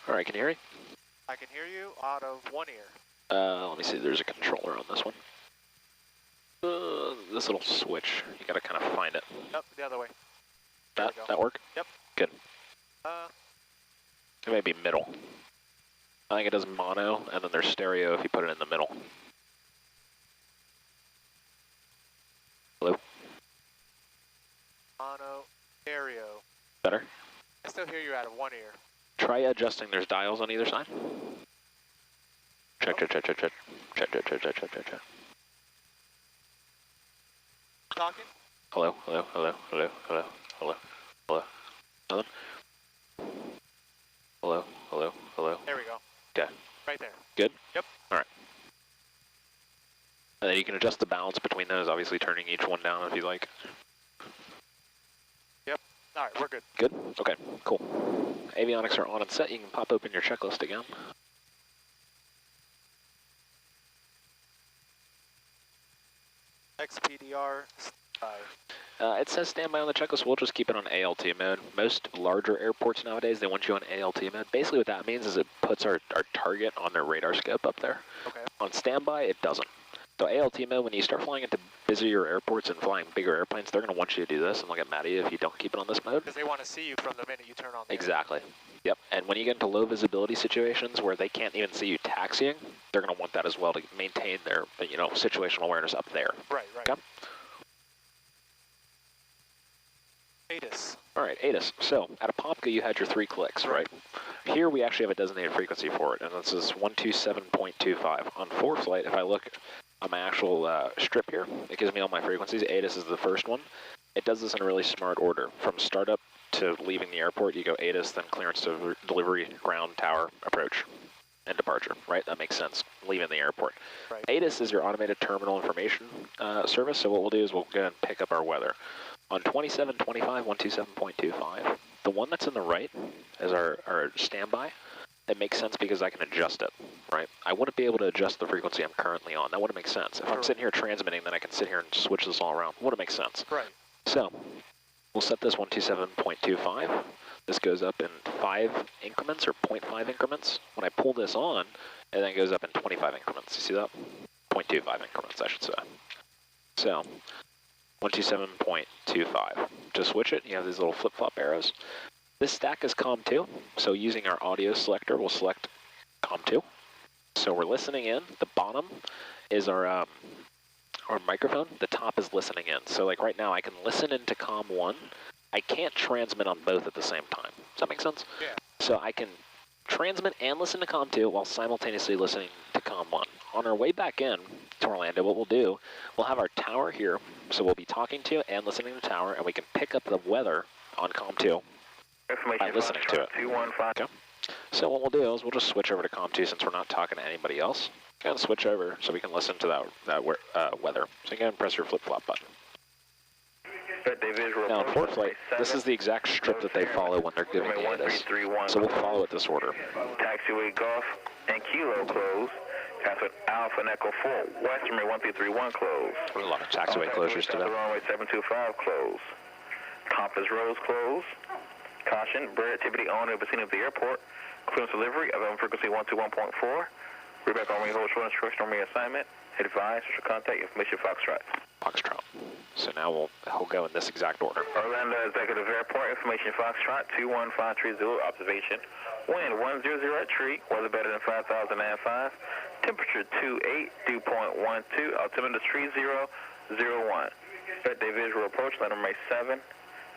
All right, can you hear me? I can hear you out of one ear. Let me see, there's a controller on this one. This little switch, you gotta kind of find it. Yep, the other way. That work? Yep. Good. It may be middle. I think it does mono, and then there's stereo if you put it in the middle. Hello? Mono, stereo. Better? I still hear you out of one ear. Try adjusting, there's dials on either side. Check. Talking? Hello. Nothing? Hello. There we go. Okay. Right there. Good? Yep. All right. And then you can adjust the balance between those, obviously turning each one down if you like. Yep. All right, we're good. Good? Okay, cool. Avionics are on and set. You can pop open your checklist again. XPDR 5. It says standby on the checklist. We'll just keep it on ALT mode. Most larger airports nowadays, they want you on ALT mode. Basically what that means is it puts our target on their radar scope up there. Okay. On standby, it doesn't. So ALT mode, when you start flying into busier airports and flying bigger airplanes, they're going to want you to do this, and they'll get mad at you if you don't keep it on this mode. Because they want to see you from the minute you turn on the Exactly. Yep. And when you get into low visibility situations where they can't even see you taxiing, they're going to want that as well to maintain their, situational awareness up there. Right. Okay? ATIS. All right, ATIS. So at Apopka, you had your 3 clicks, right? Here we actually have a designated frequency for it, and this is 127.25. On ForeFlight, if I look on my actual strip here, it gives me all my frequencies. ATIS is the first one. It does this in a really smart order. From startup to leaving the airport, you go ATIS, then clearance to delivery, ground, tower, approach, and departure, right? That makes sense, leaving the airport. Right. ATIS is your automated terminal information service, so what we'll do is we'll go and pick up our weather. On 2725, 127.25, the one that's in the right is our standby. It makes sense because I can adjust it, right? I wouldn't be able to adjust the frequency I'm currently on. That wouldn't make sense. If I'm sitting here transmitting, then I can sit here and switch this all around. Wouldn't make sense. Right. So we'll set this 127.25. This goes up in 5 increments or 0.5 increments. When I pull this on, and then it goes up in 25 increments. You see that? 0.25 increments, I should say. So 127.25. To switch it, you have these little flip-flop arrows. This stack is COM2, so using our audio selector, we'll select COM2. So we're listening in. The bottom is our microphone. The top is listening in. So like right now, I can listen into COM1. I can't transmit on both at the same time. Does that make sense? Yeah. So I can transmit and listen to COM2 while simultaneously listening to COM1. On our way back in to Orlando, what we'll do, we'll have our tower here. So we'll be talking to and listening to the tower, and we can pick up the weather on COM2 by listening to it. 215. Okay. So what we'll do is we'll just switch over to COM2 since we're not talking to anybody else. Kind of switch over so we can listen to that weather. So you can press your flip-flop button. Now in ForeFlight, this is the exact strip that they follow when they're giving the ATIS. So we'll follow it this order. Taxiway Golf and Kilo closed. Password Alpha and Echo 4. Western Runway 1331 closed. There's a lot of taxiway closures today. Runway 725 closed. Compass Rose closed. Caution, bird activity on the vicinity of the airport. Clearance delivery of frequency 121.4. We're back on hold short instruction on reassignment. Advise, social contact, information Foxtrot. Foxtrot. So now we'll go in this exact order. Orlando Executive Airport, information Foxtrot, 21530, observation. Wind 100 at tree, weather better than 5,005. Temperature 28, dew point 12, altimeter 3001. Set day visual approach, line runway 7,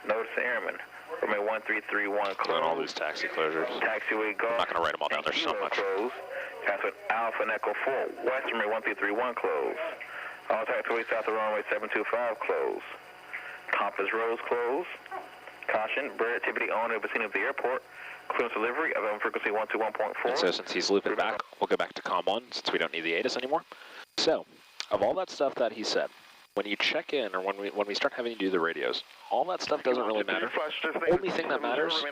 notice airman. Runway 1331 closed. And all these taxi closures. Taxiway Golf. I'm not going to write them all down, there's so much. Closed. Password Alpha and Echo 4, Western Runway 1331 closed. All taxiway south of runway 725 closed. Compass Rose closed. Caution, bird activity on the vicinity of the airport. Clearance delivery of frequency 121.4. And so since he's looping back, we'll go back to COM1 since we don't need the ATIS anymore. So, of all that stuff that he said, when you check in or when we start having to do the radios, all that stuff doesn't really matter. The only thing that matters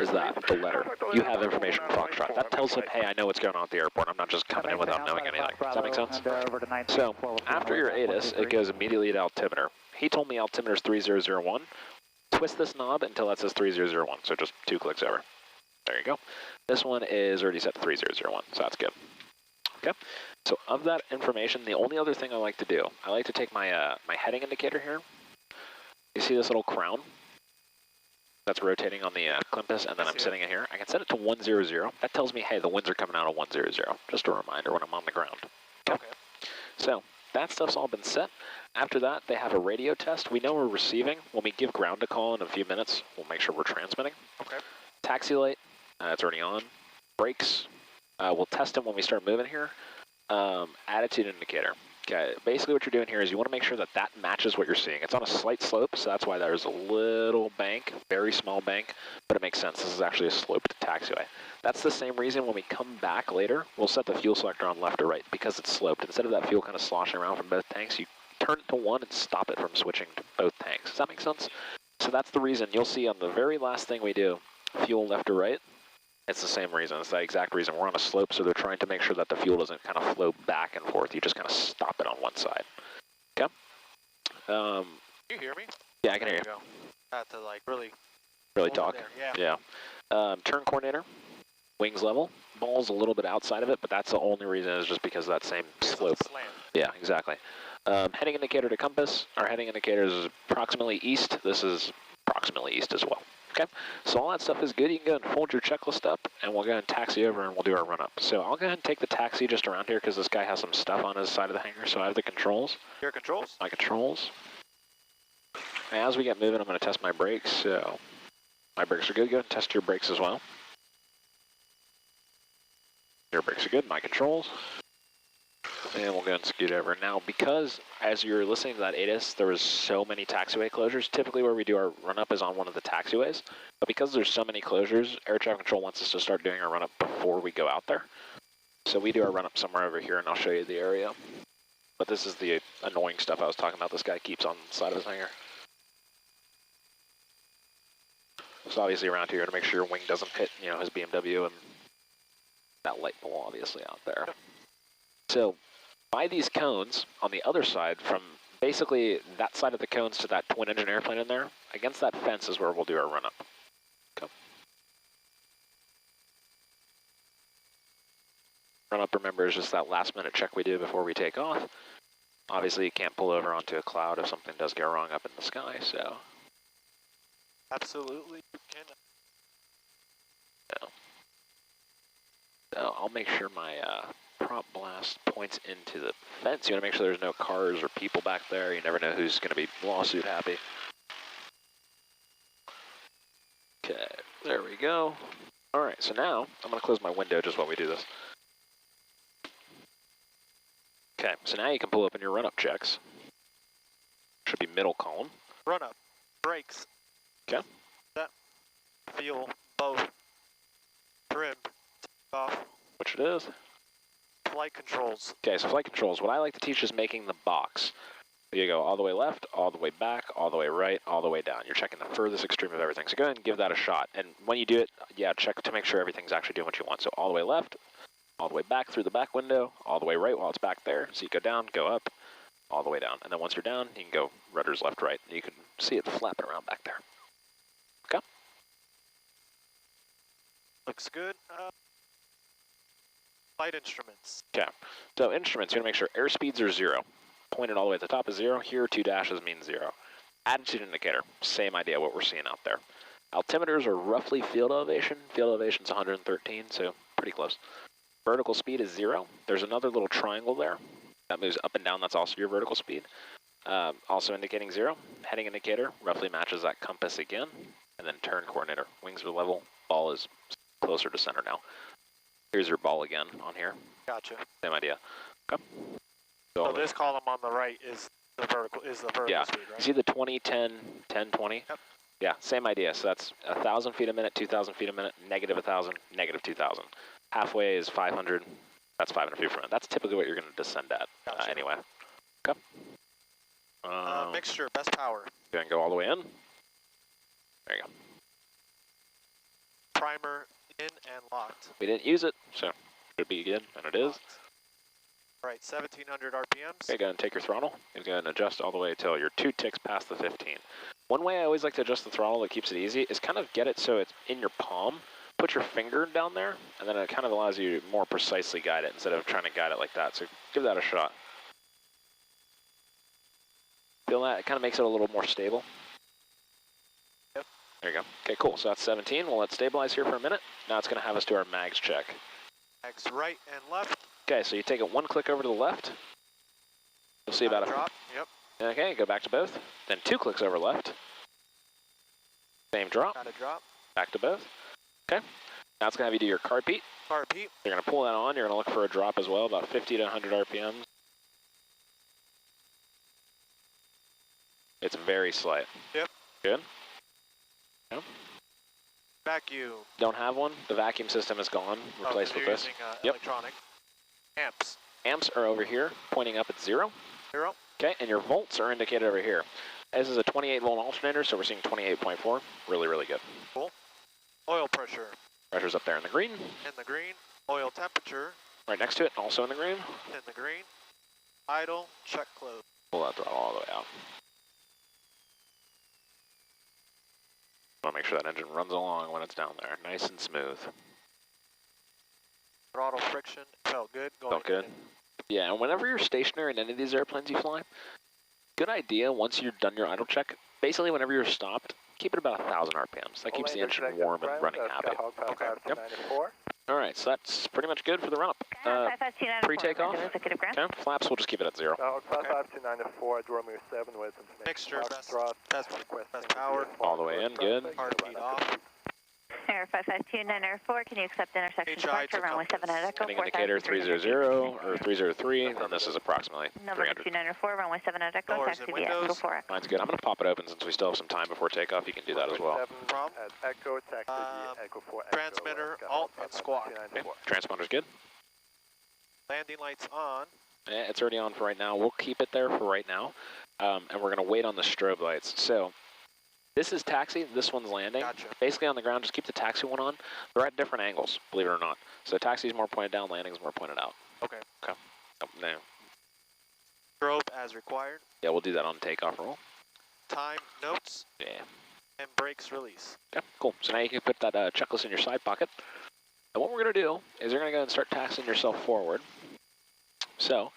is that, the letter. You have information from Foxtrot. That tells him, hey, I know what's going on at the airport. I'm not just coming in without knowing anything. Does that make sense? So, after your ATIS, it goes immediately to altimeter. He told me altimeter is 3001. Twist this knob until that says 3001, so just 2 clicks over. There you go. This one is already set to 3001, so that's good. Okay. So of that information, the only other thing I like to do, I like to take my my heading indicator here. You see this little crown that's rotating on the compass, and then I'm setting it here. I can set it to 100. That tells me, hey, the winds are coming out of 100. Just a reminder when I'm on the ground. Okay. So that stuff's all been set. After that, they have a radio test. We know we're receiving. When we give ground a call in a few minutes, we'll make sure we're transmitting. Okay. Taxi light, it's already on. Brakes, we'll test them when we start moving here. Attitude indicator. Okay, basically what you're doing here is you want to make sure that that matches what you're seeing. It's on a slight slope, so that's why there's a little bank, very small bank, but it makes sense. This is actually a sloped taxiway. That's the same reason when we come back later, we'll set the fuel selector on left or right because it's sloped. Instead of that fuel kind of sloshing around from both tanks, you turn it to one and stop it from switching to both tanks. Does that make sense? So that's the reason. You'll see on the very last thing we do, fuel left or right, it's the same reason. It's the exact reason. We're on a slope, so they're trying to make sure that the fuel doesn't kind of flow back and forth. You just kind of stop it on one side. Okay? Can you hear me? Yeah, I can hear you. Go. I have to like really talk. Yeah. Turn coordinator, wings level. Ball's a little bit outside of it, but that's the only reason is just because of that same slope. Yeah, exactly. Heading indicator to compass. Our heading indicator is approximately east. This is approximately east as well. Okay, so all that stuff is good. You can go ahead and fold your checklist up, and we'll go ahead and taxi over, and we'll do our run-up. So I'll go ahead and take the taxi just around here because this guy has some stuff on his side of the hangar, so I have the controls. Your controls? My controls. As we get moving, I'm going to test my brakes. So my brakes are good. Go ahead and test your brakes as well. Your brakes are good. My controls. And we'll go ahead and scoot over. Now, because as you're listening to that ATIS, there was so many taxiway closures, typically where we do our run-up is on one of the taxiways. But because there's so many closures, air traffic control wants us to start doing our run-up before we go out there. So we do our run-up somewhere over here, and I'll show you the area. But this is the annoying stuff I was talking about. This guy keeps on the side of his hangar. So obviously around here to make sure your wing doesn't hit, you know, his BMW and that light pole obviously out there. So by these cones on the other side, from basically that side of the cones to that twin engine airplane in there, against that fence is where we'll do our run-up. Okay. Run-up, remember, is just that last-minute check we do before we take off. Obviously, you can't pull over onto a cloud if something does go wrong up in the sky, so. Absolutely, you can. So I'll make sure my prop blast points into the fence. You want to make sure there's no cars or people back there. You never know who's going to be lawsuit happy. Okay, there we go. All right, so now I'm going to close my window just while we do this. Okay, so now you can pull up in your run-up checks. Should be middle column. Run-up, brakes. Okay. That fuel, both, trim, off. Which it is. Flight controls. Okay, so flight controls. What I like to teach is making the box. You go all the way left, all the way back, all the way right, all the way down. You're checking the furthest extreme of everything. So go ahead and give that a shot. And when you do it, yeah, check to make sure everything's actually doing what you want. So all the way left, all the way back through the back window, all the way right while it's back there. So you go down, go up, all the way down. And then once you're down, you can go rudders left, right. You can see it flapping around back there. Okay. Looks good. Flight instruments. Okay. So instruments, you're going to make sure airspeeds are 0. Pointed all the way at the top is 0. Here, 2 dashes means 0. Attitude indicator, same idea what we're seeing out there. Altimeters are roughly field elevation. Field elevation's 113, so pretty close. Vertical speed is 0. There's another little triangle there that moves up and down. That's also your vertical speed. Also indicating 0. Heading indicator roughly matches that compass again. And then turn coordinator. Wings are level. Ball is closer to center now. Here's your ball again on here. Gotcha. Same idea. Okay. So this column on the right is the vertical yeah. speed, right? You see the 20, 10, 10, 20? Yep. Yeah, same idea. So that's 1,000 feet a minute, 2,000 feet a minute, negative 1,000, negative 2,000. Halfway is 500. That's 500 feet per minute. That's typically what you're going to descend at Gotcha. anyway. Okay. Mixture, best power. Go and go all the way in. There you go. Primer in and locked. We didn't use it, so should be good, and it is. Locked. All right, 1,700 RPMs. Okay, go ahead and take your throttle. And go ahead and adjust all the way till you're 2 ticks past the 15. One way I always like to adjust the throttle that keeps it easy is kind of get it so it's in your palm. put your finger down there, and then it kind of allows you to more precisely guide it instead of trying to guide it like that. So give that a shot. Feel that? It kind of makes it a little more stable. Yep. There you go. Okay, cool. So that's 17. We'll let it stabilize here for a minute. Now it's going to have us do our mags check. Mags right and left. Okay, so you take it one click over to the left. You'll see about a drop. Yep. Okay, go back to both. Then 2 clicks over left. Same drop. Got a drop. Back to both. Okay. Now it's going to have you do your car repeat. Car repeat. You're going to pull that on. You're going to look for a drop as well, about 50 to 100 RPMs. It's very slight. Yep. Good. Yep. Vacuum. Don't have one. The vacuum system is gone. Replaced with this. Using, yep. Electronic. Amps. Amps are over here, pointing up at 0. 0. Okay, and your volts are indicated over here. This is a 28 volt alternator, so we're seeing 28.4. Really, really good. Cool. Oil pressure. Pressure's up there in the green. In the green. Oil temperature. Right next to it, also in the green. In the green. Idle. Check close. Pull that throttle all the way out. I want to make sure that engine runs along when it's down there, nice and smooth. Throttle friction felt good. Felt good. Yeah, and whenever you're stationary in any of these airplanes you fly, good idea once you've done your idle check, basically whenever you're stopped, keep it about 1,000 RPMs. That keeps the engine warm and running happy. Okay. Yep. All right, so that's pretty much good for the run-up. Pre-takeoff. Okay, flaps, we'll just keep it at 0. Okay. 5294, Dormir 7 with information. Mixture, best power. All the way in, good. Heartbeat off. Air 552904, can you accept intersection departure, runway 7 at Echo? Heading indicator 300 or 303, and this is approximately 300. 2904, runway 7 at Echo, taxi via Echo 4. Mine's good. I'm going to pop it open since we still have some time before takeoff. You can do that as well. At Echo, taxi via Echo 4. Transmitter, alt, and squawk. Okay. Transponder's good. Landing lights on. Yeah, it's already on for right now. We'll keep it there for right now, and we're going to wait on the strobe lights. So this is taxi, this one's landing. Gotcha. Basically on the ground, just keep the taxi one on. They're at different angles, believe it or not. So taxi's more pointed down, landing's more pointed out. Okay. Okay. Oh, no. Strobe as required. Yeah, we'll do that on takeoff roll. Time, notes. Yeah. And brakes release. Okay, cool. So now you can put that checklist in your side pocket. And what we're going to do is you're going to go and start taxiing yourself forward. So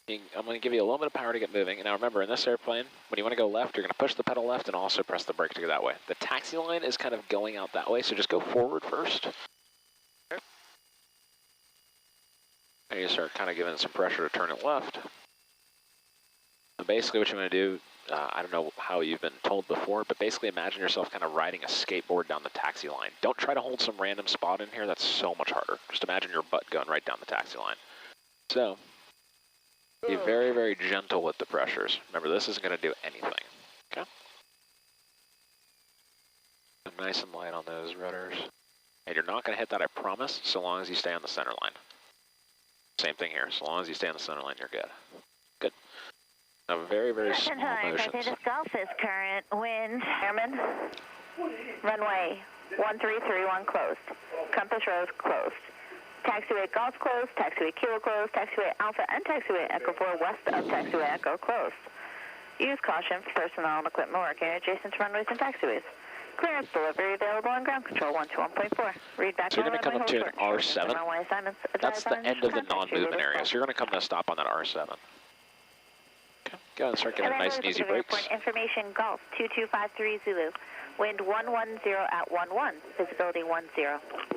I'm going to give you a little bit of power to get moving. And now remember, in this airplane, when you want to go left, you're going to push the pedal left and also press the brake to go that way. The taxi line is kind of going out that way, so just go forward first. Okay. And you start kind of giving it some pressure to turn it left. And basically what you want to do, I don't know how you've been told before, but basically imagine yourself kind of riding a skateboard down the taxi line. Don't try to hold some random spot in here. That's so much harder. Just imagine your butt going right down the taxi line. So be very, very gentle with the pressures. Remember, this isn't going to do anything. Okay? Nice and light on those rudders. And you're not going to hit that, I promise, so long as you stay on the center line. Same thing here. So long as you stay on the center line, you're good. Good. Now, very, very small motions. This Golf is current wind. Airman, runway 1331 closed. Compass Rose closed. Taxiway Golf closed, taxiway Kilo closed, taxiway Alpha and taxiway Echo 4 west of taxiway Echo closed. Use caution for personnel and equipment working adjacent to runways and taxiways. Clearance delivery available on ground control 121.4. Read back. So you're going to come up to an R7. That's the end of the non-movement area. So you're going to come to a stop on that R7. Okay. Go ahead and start getting nice and easy brakes. Information Golf 2253 Zulu. Wind 110 at 11. Visibility 10.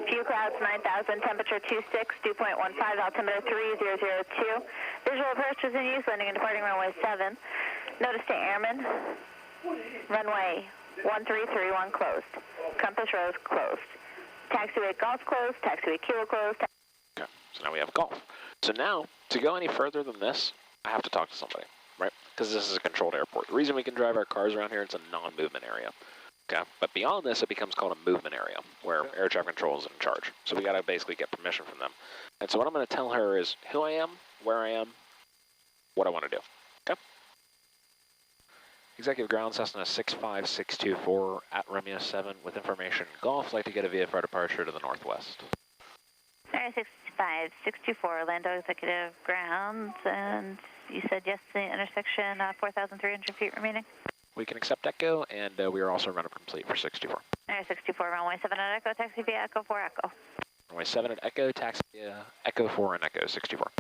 Few clouds 9,000. Temperature 26. Dew point 15. Altimeter 3002. Visual approach is in use. Landing and departing runway 7. Notice to airmen. Runway 1331 closed. Compass Rose closed. Taxiway Golf closed. Taxiway Kilo closed. Okay, so now we have Golf. So now, to go any further than this, I have to talk to somebody, right? Because this is a controlled airport. The reason we can drive our cars around here, it's a non-movement area. Okay, but beyond this, it becomes called a movement area, where air traffic control is in charge. So we got to basically get permission from them. And so what I'm going to tell her is who I am, where I am, what I want to do. Okay? Executive Ground Cessna 65624 at Romeo 7 with information Golf. Like to get a VFR departure to the northwest. Sorry, 65624 Orlando Executive Grounds, and you said yes to the intersection, 4,300 feet remaining. We can accept Echo, and we are also run-up complete for 64. Air 64, runway 7 at Echo, taxi via Echo 4 Echo. Runway 7 at Echo, taxi via Echo 4 and Echo 64.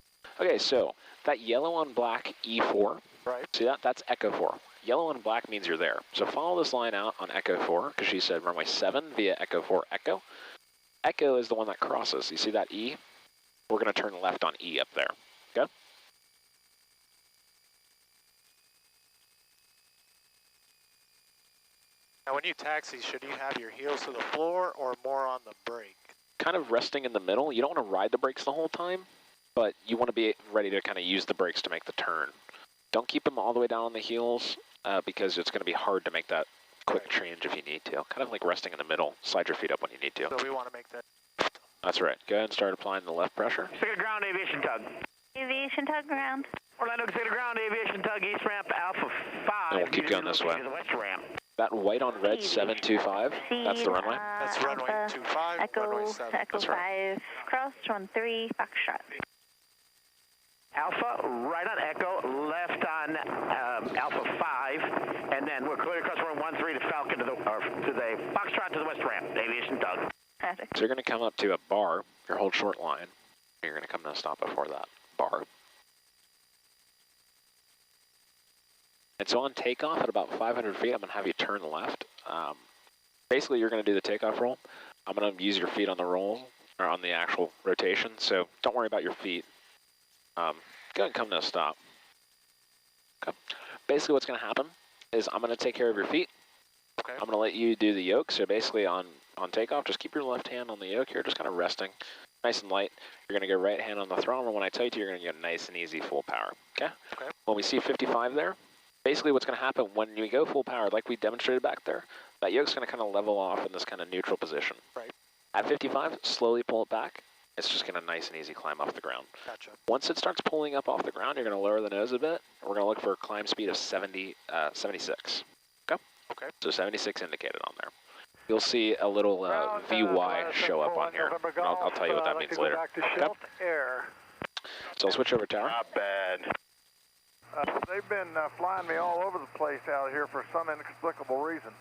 Okay, so that yellow on black E4, Right. see that? That's Echo 4. Yellow on black means you're there. So follow this line out on Echo 4, because she said runway 7 via Echo 4 Echo. Echo is the one that crosses. You see that E? We're going to turn left on E up there. Okay? Now, when you taxi, should you have your heels to the floor or more on the brake? Kind of resting in the middle. You don't want to ride the brakes the whole time, but you want to be ready to kind of use the brakes to make the turn. Don't keep them all the way down on the heels because it's going to be hard to make that quick change if you need to. Kind of like resting in the middle. Slide your feet up when you need to. So we want to make that. That's right. Go ahead and start applying the left pressure. Consider ground aviation tug. Aviation tug ground. Orlando, consider ground aviation tug east ramp Alpha 5. And we'll keep going this way. To the west ramp. That white on red 725, that's the runway. That's runway 25, Echo, runway 7. Echo That's 5, right. cross, 13, Foxtrot. Alpha, right on Echo, left on Alpha 5, and then we're clear across runway 13 to Falcon to the Foxtrot to the west ramp, aviation tug. So you're going to come up to a bar, your hold short line. You're going to come to a stop before that bar. And so on takeoff at about 500 feet, I'm going to have you turn left. Basically, you're going to do the takeoff roll. I'm going to use your feet on the roll, or on the actual rotation, so don't worry about your feet. Go ahead and come to a stop. Okay. Basically, what's going to happen is I'm going to take care of your feet. Okay. I'm going to let you do the yoke, so basically on takeoff, just keep your left hand on the yoke here, just kind of resting, nice and light. You're going to go right hand on the throttle, and when I tell you to, you're going to get nice and easy full power, okay? Okay. When we see 55 there, basically what's going to happen when you go full power, like we demonstrated back there, that yoke's going to kind of level off in this kind of neutral position. Right. At 55, slowly pull it back. It's just going to nice and easy climb off the ground. Gotcha. Once it starts pulling up off the ground, you're going to lower the nose a bit, and we're going to look for a climb speed of 76. Okay? Okay. So 76 indicated on there. You'll see a little VY show up on here. I'll tell you what that means later. Okay? So I'll switch over tower. Not bad. They've been flying me all over the place out here for some inexplicable reason.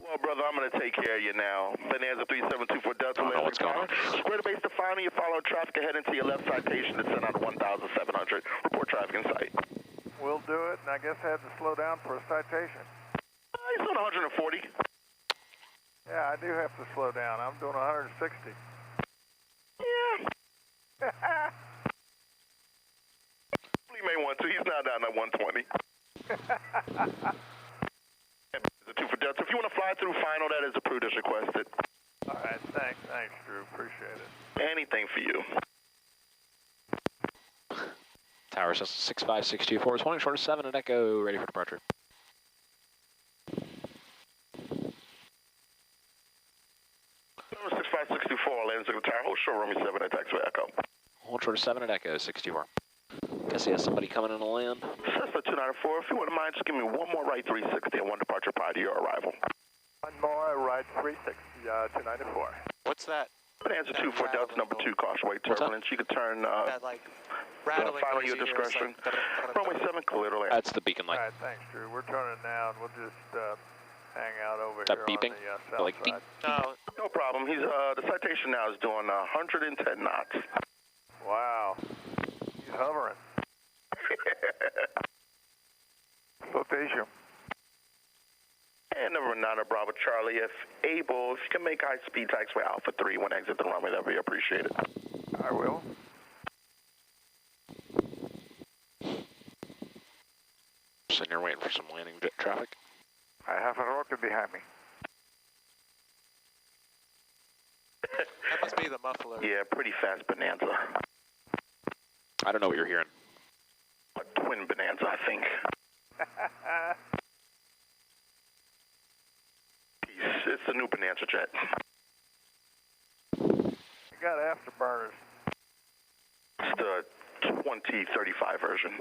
Well, brother, I'm going to take care of you now. Bonanza 3724 Delta. I don't know what's going on. Square to base defining, you follow traffic ahead into your left citation to send out 1,700. Report traffic in sight. We'll do it, and I guess I had to slow down for a citation. He's doing 140. Yeah, I do have to slow down. I'm doing 160. Yeah. He may want to. He's not down at 120. The 2 for Delta. If you want to fly through final, that is approved as requested. All right, thanks, Drew. Appreciate it. Anything for you. Tower 65624 is 1 short of 7 at Echo, ready for departure. 6564, landing secretary. Hold short, runway 7 at taxiway Echo. Hold short of 7 at Echo, 64. Guess he has somebody coming in to land. Cessna 294, if you wouldn't mind, just give me one more right 360 and one departure prior to your arrival. One more, right 360, 294. What's that? Bonanza 24 Delta number 2, causeway turbulence. You could turn That, like, rattling final noise your you hear, it's discretion. like, Runway 7, clear to land. That's the beacon All light. right, thanks, Drew. We're turning now, and we'll just hang out over That here beeping? on the south Like beep? side. No, No problem. He's the citation now is doing 110 knots. Wow, he's hovering. Flotation. And number 9 of Bravo Charlie, if able, if you can make high-speed taxiway Alpha 3 when exit the runway, that would be appreciated. I will. Sitting here waiting for some landing traffic. I have a rocket behind me. that must be the muffler. Yeah, pretty fast Bonanza. I don't know what you're hearing. A twin Bonanza, I think. It's the new Bonanza jet. You got afterburners. It's the 2035 version.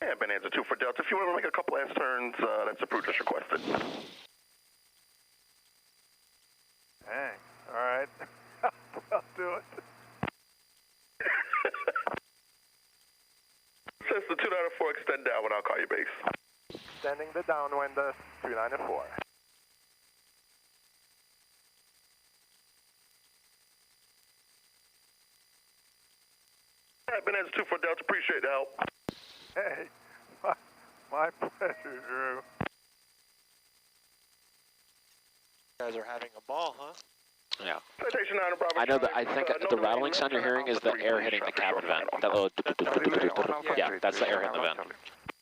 Yeah, Bonanza 2 for Delta. If you want to make a couple last turns, that's approved as requested. Dang, all right. I'll do it. Since the 294, extend down when I'll call you base. Extending the downwind, 294. All right, Bonanza 2 for Delta. Appreciate the help. Hey, my pleasure, Drew. You guys are having a ball, huh? Yeah. Citation 9 Bravo. I know that. I think the rattling sound you're hearing is the air hitting the cabin vent. That little, yeah, that's the air hitting the vent.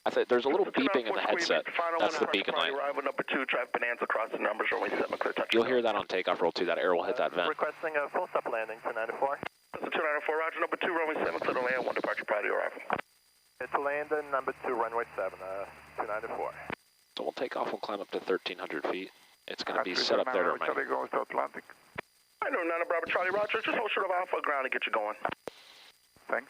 I thought there's a little beeping in the headset. That's the beacon light. Arrival number 2, traffic Bonanza across the numbers, runway 7, clear touch. You'll hear that on takeoff roll 2. That air will hit that vent. Requesting a full stop landing, 294. This is 294, roger, number 2, runway 7, clear to land, 1 departure prior to arrival. It's landing, number 2, runway 7, 294. So we'll take off. We'll climb up to 1,300 feet. It's going to be set up there to remind. Going to Atlantic. I know, 9 Bravo Charlie, roger. Just hold short of Alpha ground and get you going. Thanks.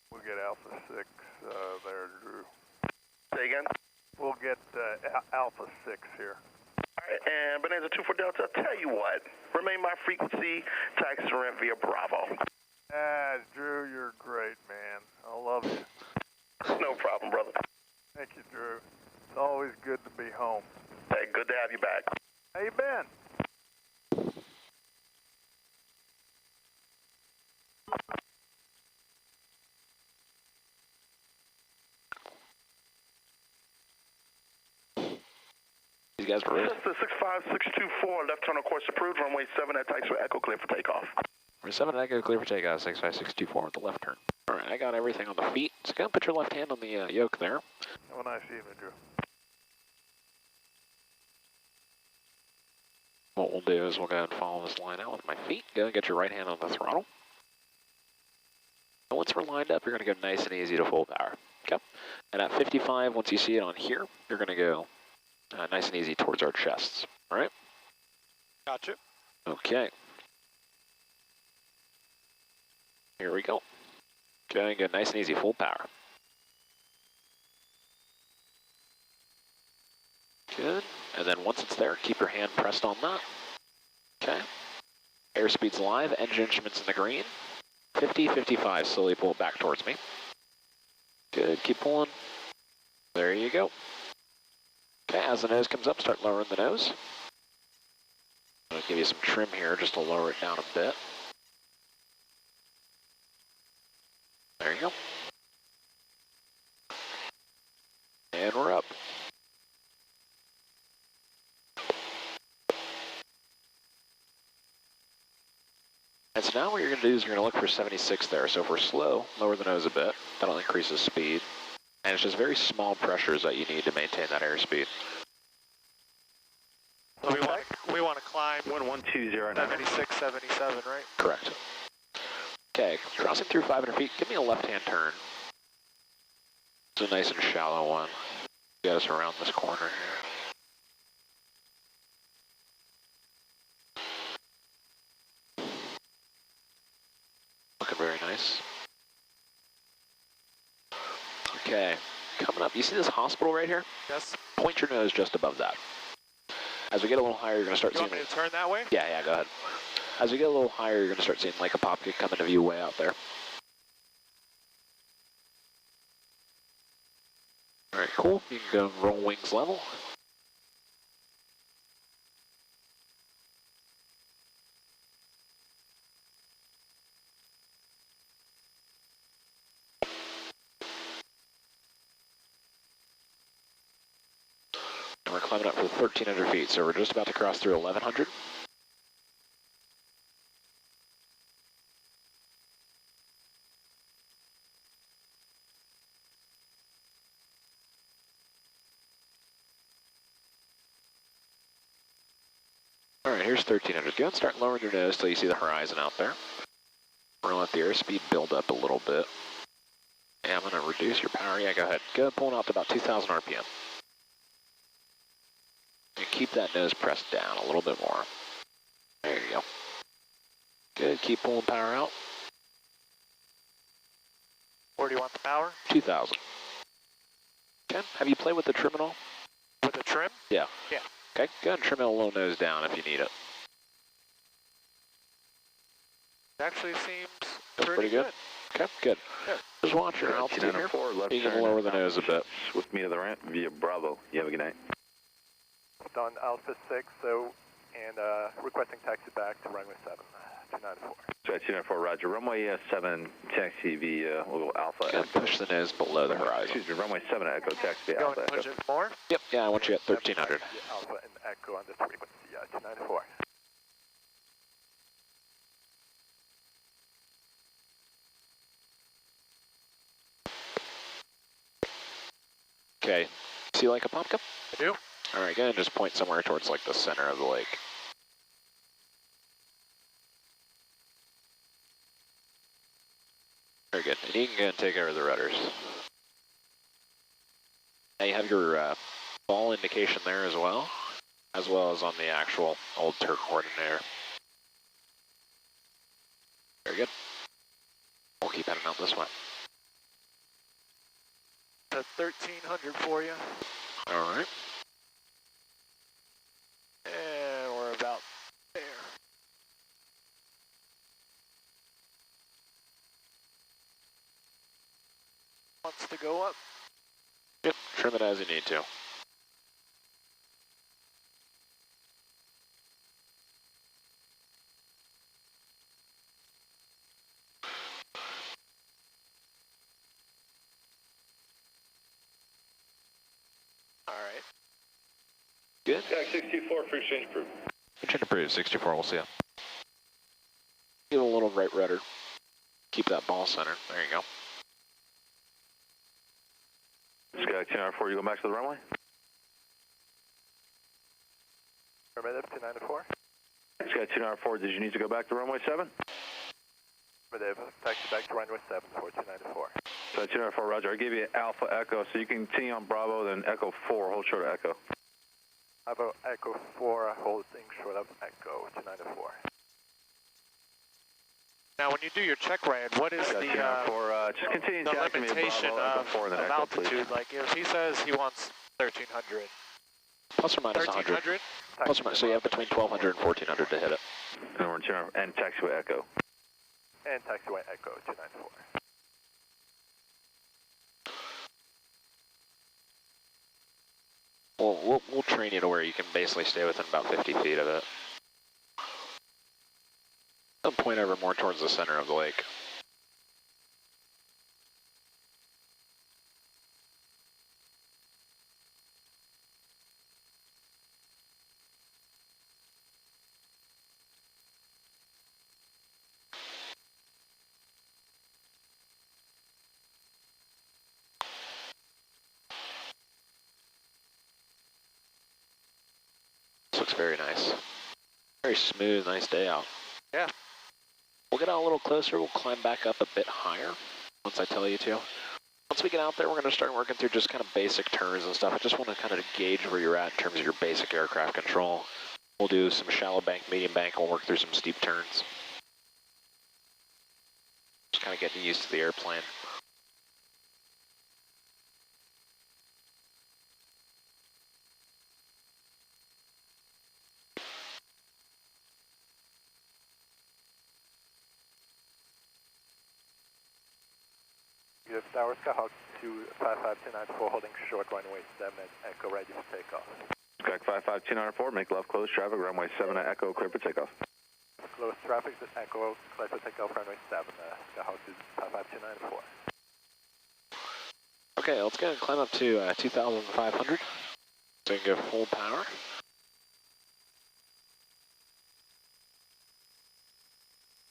We'll get Alpha 6 there, Drew. Say again? We'll get Alpha 6 here. All right, and Bonanza 2 for Delta, I'll tell you what. Remain my frequency, taxi rent via Bravo. Drew, you're great, man. I love you. No problem, brother. Thank you, Drew. It's always good to be home. Hey, good to have you back. How you been? These guys were ready. Cessna 65624, left turn on course approved, runway 7 at taxi with Echo clear for takeoff. We're 7 Echo clear for takeoff, 65624 with the left turn. All right, I got everything on the feet. So go and put your left hand on the yoke there. Have a nice evening, Drew. What we'll do is we'll go ahead and follow this line out with my feet. Go and get your right hand on the throttle. And once we're lined up, you're going to go nice and easy to full power. Okay? And at 55, once you see it on here, you're going to go nice and easy towards our chests. All right? Gotcha. Okay. Here we go. Okay, go nice and easy, full power. Good. And then once it's there, keep your hand pressed on that. Okay. Airspeed's live, engine instruments in the green. 50, 55, slowly pull it back towards me. Good, keep pulling. There you go. Okay, as the nose comes up, start lowering the nose. I'm going to give you some trim here just to lower it down a bit. There you go. And we're up. And so now what you're going to do is you're going to look for 76 there. So if we're slow, lower the nose a bit. That'll increase the speed. And it's just very small pressures that you need to maintain that airspeed. So we want to climb 1120. 76, 77, right? Correct. Okay, crossing through 500 feet, give me a left-hand turn. It's a nice and shallow one. Get us around this corner here. Looking very nice. Okay, coming up, you see this hospital right here? Yes. Point your nose just above that. As we get a little higher, you're going to start You seeing... want me to turn that way? Yeah, go ahead. As we get a little higher, you're going to start seeing like a Popka come into view way out there. All right, cool. You can go roll wings level. And we're climbing up for 1,300 feet, so we're just about to cross through 1,100. All right, here's 1,300. Go and start lowering your nose till you see the horizon out there. We're gonna let the airspeed build up a little bit. And I'm gonna reduce your power. Yeah, go ahead. Go and pull it out to about 2,000 RPM. And keep that nose pressed down a little bit more. There you go. Good, keep pulling power out. Where do you want the power? 2,000. Okay, have you played with the trim at all? With the trim? Yeah. Yeah. Okay, go ahead and trim it a little nose down if you need it. It actually seems That's pretty good. Okay, good. Just watch your altitude here. You can lower the nose a bit. With me to the ramp via Bravo. You have a good night. Done Alpha 6, so, and requesting taxi back to runway 7, 294. So 294, roger. Runway 7, taxi via little Alpha Go ahead and Echo. push the nose below the horizon. Excuse me, runway 7 Echo, taxi via Go Alpha and push Echo. it more. Yep, yeah, I want you at 1,300. Alpha and Echo on this frequency, 294. Okay, see like a pumpkin? I do. All right, go ahead and just point somewhere towards like the center of the lake. Very good, and you can go ahead and take over the rudders. Now you have your ball indication there as well as on the actual old turret coordinator. Very good. We'll keep heading out this way. That's 1,300 for you. All right. And we're about there. Wants to go up. Yep, trim it as you need to. All right. Good. Jack 64, free exchange approved. Engine approved, 64, we'll see ya. Give it a little right rudder. Keep that ball center. There you go. Sky 294, you go back to the runway? Affirmative, 294. Sky 294, did you need to go back to runway 7? Affirmative, taxi back to runway 7 for 294. Sky 294, roger. I gave you Alpha Echo, so you can continue on Bravo, then Echo 4, hold short of Echo. Bravo Echo 4, holding short of Echo, 294. Now, when you do your check ride, what is Sky the 294, just continue the checking me limitation Bravo, Echo 4, and then Echo, altitude? please. Like, if he says he wants 1,300. Plus or minus 100. 1,300? Plus or minus, so you have between 1,200 and 1,400 to hit it. And we're and taxiway Echo. And taxiway Echo, 294. We'll train you to where you can basically stay within about 50 feet of it. I'll point over more towards the center of the lake. This looks very nice. Very smooth, nice day out. Yeah. We'll get out a little closer, we'll climb back up a bit higher once I tell you to. Once we get out there, we're going to start working through just kind of basic turns and stuff. I just want to kind of gauge where you're at in terms of your basic aircraft control. We'll do some shallow bank, medium bank, and we'll work through some steep turns. Just kind of getting used to the airplane. United Tower, Skyhawk 255-294, holding short runway 7 and Echo ready for takeoff. Sky 55294, make left close traffic, runway 7 at Echo, clear for takeoff. Close traffic, Echo, clear for takeoff, runway 7, Skyhawk 255-294. Okay, let's go ahead and climb up to 2,500. So you can go full power.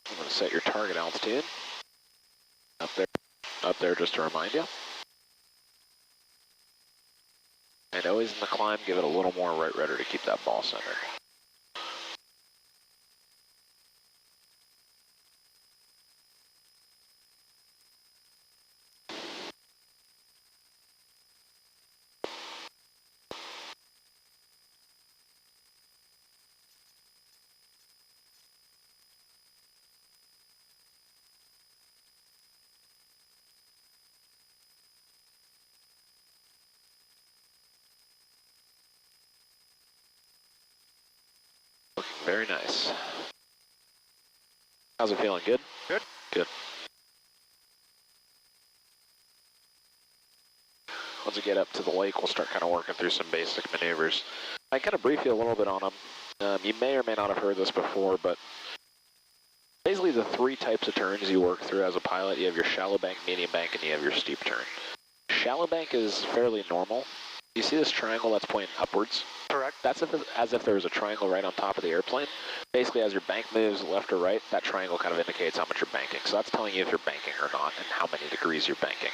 I'm going to set your target altitude. Up there just to remind you. And always in the climb, give it a little more right rudder to keep that ball center. Very nice. How's it feeling? Good? Good. Good. Once we get up to the lake, we'll start kind of working through some basic maneuvers. I kind of brief you a little bit on them. You may or may not have heard this before, but basically the three types of turns you work through as a pilot. You have your shallow bank, medium bank, and you have your steep turn. Shallow bank is fairly normal. You see this triangle that's pointing upwards? Correct. That's as if there was a triangle right on top of the airplane. Basically, as your bank moves left or right, that triangle kind of indicates how much you're banking. So that's telling you if you're banking or not and how many degrees you're banking.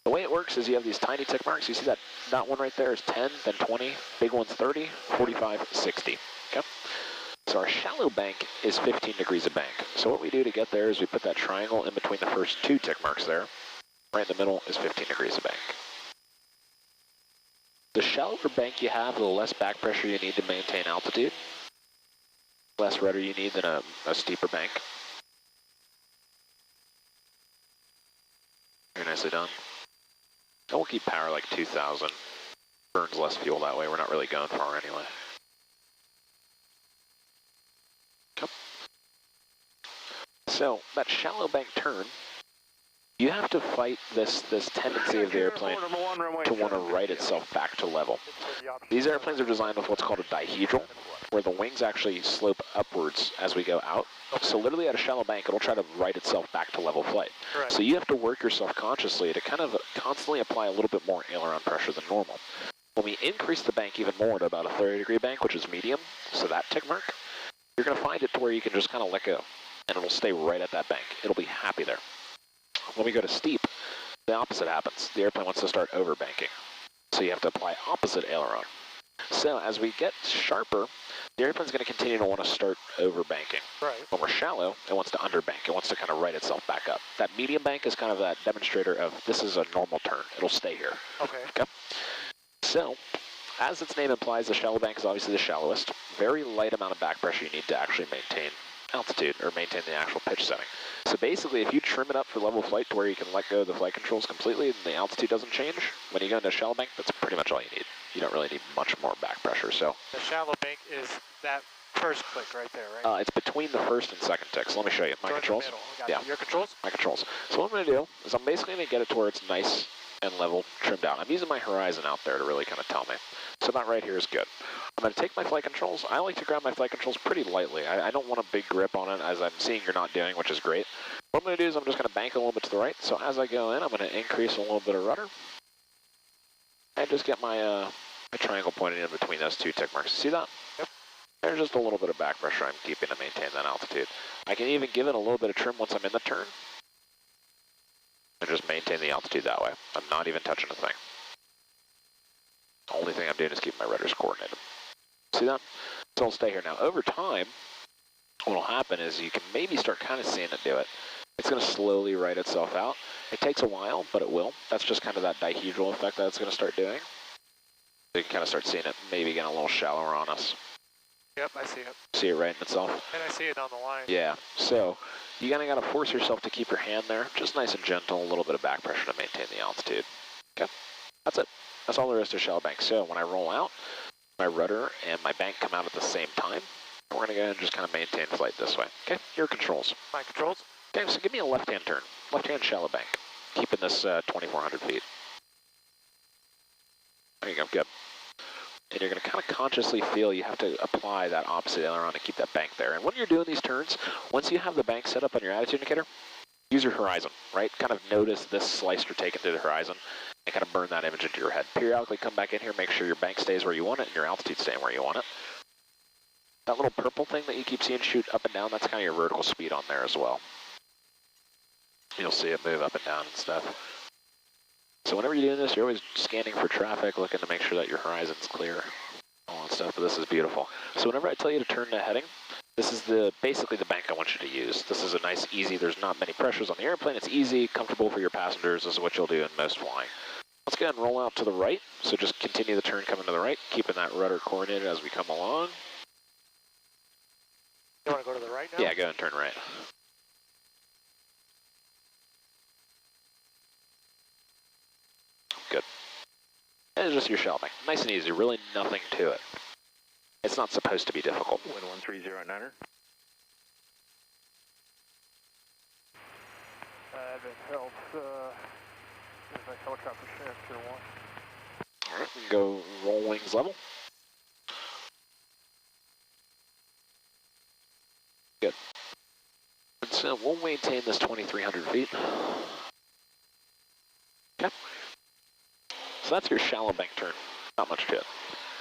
The way it works is you have these tiny tick marks. You see that one right there is 10, then 20, big one's 30, 45, 60. Okay? So our shallow bank is 15 degrees of bank. So what we do to get there is we put that triangle in between the first two tick marks there. Right in the middle is 15 degrees of bank. The shallower bank you have, the less back pressure you need to maintain altitude. Less rudder you need than a steeper bank. Very nicely done. And we'll keep power like 2,000. Burns less fuel that way. We're not really going far anyway. Okay. So that shallow bank turn, you have to fight this tendency of the airplane to want to right itself back to level. These airplanes are designed with what's called a dihedral, where the wings actually slope upwards as we go out. So literally at a shallow bank, it'll try to right itself back to level flight. Right. So you have to work yourself consciously to kind of constantly apply a little bit more aileron pressure than normal. When we increase the bank even more to about a 30-degree bank, which is medium, so that tick mark, you're going to find it to where you can just kind of let go, and it'll stay right at that bank. It'll be happy there. When we go to steep, the opposite happens. The airplane wants to start overbanking. So you have to apply opposite aileron. So as we get sharper, the airplane's going to continue to want to start overbanking. Right. When we're shallow, it wants to underbank. It wants to kind of right itself back up. That medium bank is kind of that demonstrator of this is a normal turn. It'll stay here. Okay. So, as its name implies, the shallow bank is obviously the shallowest. Very light amount of back pressure you need to actually maintain altitude or maintain the actual pitch setting. So basically, if you trim it up for level flight to where you can let go of the flight controls completely and the altitude doesn't change, when you go into a shallow bank, that's pretty much all you need. You don't really need much more back pressure. So the shallow bank is that first click right there, right? it's between the first and second tick. So let me show you my controls. Yeah. Your controls? My controls. So what I'm going to do is I'm basically going to get it to where it's nice and level, trimmed down. I'm using my horizon out there to really kind of tell me. So that right here is good. I'm going to take my flight controls. I like to grab my flight controls pretty lightly. I don't want a big grip on it, as I'm seeing you're not doing, which is great. What I'm going to do is I'm just going to bank a little bit to the right. So as I go in, I'm going to increase a little bit of rudder. And just get my, my triangle pointed in between those two tick marks. See that? Yep. There's just a little bit of back pressure I'm keeping to maintain that altitude. I can even give it a little bit of trim once I'm in the turn. And just maintain the altitude that way. I'm not even touching a thing. The only thing I'm doing is keep my rudders coordinated. See that? So I'll stay here now. Over time, what will happen is you can maybe start kind of seeing it do it. It's going to slowly right itself out. It takes a while, but it will. That's just kind of that dihedral effect that it's going to start doing. So you can kind of start seeing it maybe getting a little shallower on us. Yep, I see it. See it righting itself? And I see it on the line. Yeah. So you kind of got to force yourself to keep your hand there, just nice and gentle, a little bit of back pressure to maintain the altitude. Okay? That's it. That's all there is to shallow bank. So when I roll out, my rudder and my bank come out at the same time. We're going to go ahead and just kind of maintain flight this way. Okay? Your controls. My controls? Okay, so give me a left-hand turn. Left-hand shallow bank. Keeping this 2,400 feet. There you go. Good. And you're going to kind of consciously feel you have to apply that opposite aileron to keep that bank there. And when you're doing these turns, once you have the bank set up on your attitude indicator, use your horizon, right? Kind of notice this slice you're taking through the horizon and kind of burn that image into your head. Periodically come back in here, make sure your bank stays where you want it and your altitude staying where you want it. That little purple thing that you keep seeing shoot up and down, that's kind of your vertical speed on there as well. You'll see it move up and down and stuff. So whenever you're doing this, you're always scanning for traffic, looking to make sure that your horizon's clear, all that stuff, but this is beautiful. So whenever I tell you to turn to heading, this is basically the bank I want you to use. This is a nice, easy, there's not many pressures on the airplane. It's easy, comfortable for your passengers. This is what you'll do in most flying. Let's go ahead and roll out to the right. So just continue the turn coming to the right, keeping that rudder coordinated as we come along. You want to go to the right now? Yeah, go ahead and turn right. Good. And it's just your shallow bank. Nice and easy, really nothing to it. It's not supposed to be difficult. Wind 130 at Niner. Advent Health, there's a helicopter sheriff Tier 1. All right, we can go roll wings level. Good. And so we'll maintain this 2,300 feet. Okay. So that's your shallow bank turn. Not much to it.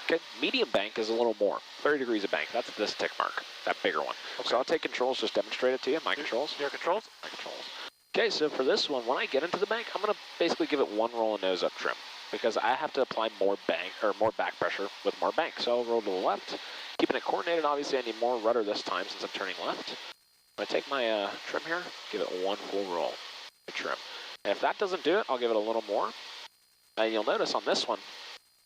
Okay, medium bank is a little more. 30 degrees of bank. That's this tick mark, that bigger one. Okay. So I'll take controls, just demonstrate it to you. My controls. Your controls? My controls. Okay, so for this one, when I get into the bank, I'm going to basically give it one roll of nose up trim because I have to apply more bank or more back pressure with more bank. So I'll roll to the left, keeping it coordinated. Obviously, I need more rudder this time since I'm turning left. I take my trim here, give it one full roll of trim. And if that doesn't do it, I'll give it a little more. And you'll notice on this one,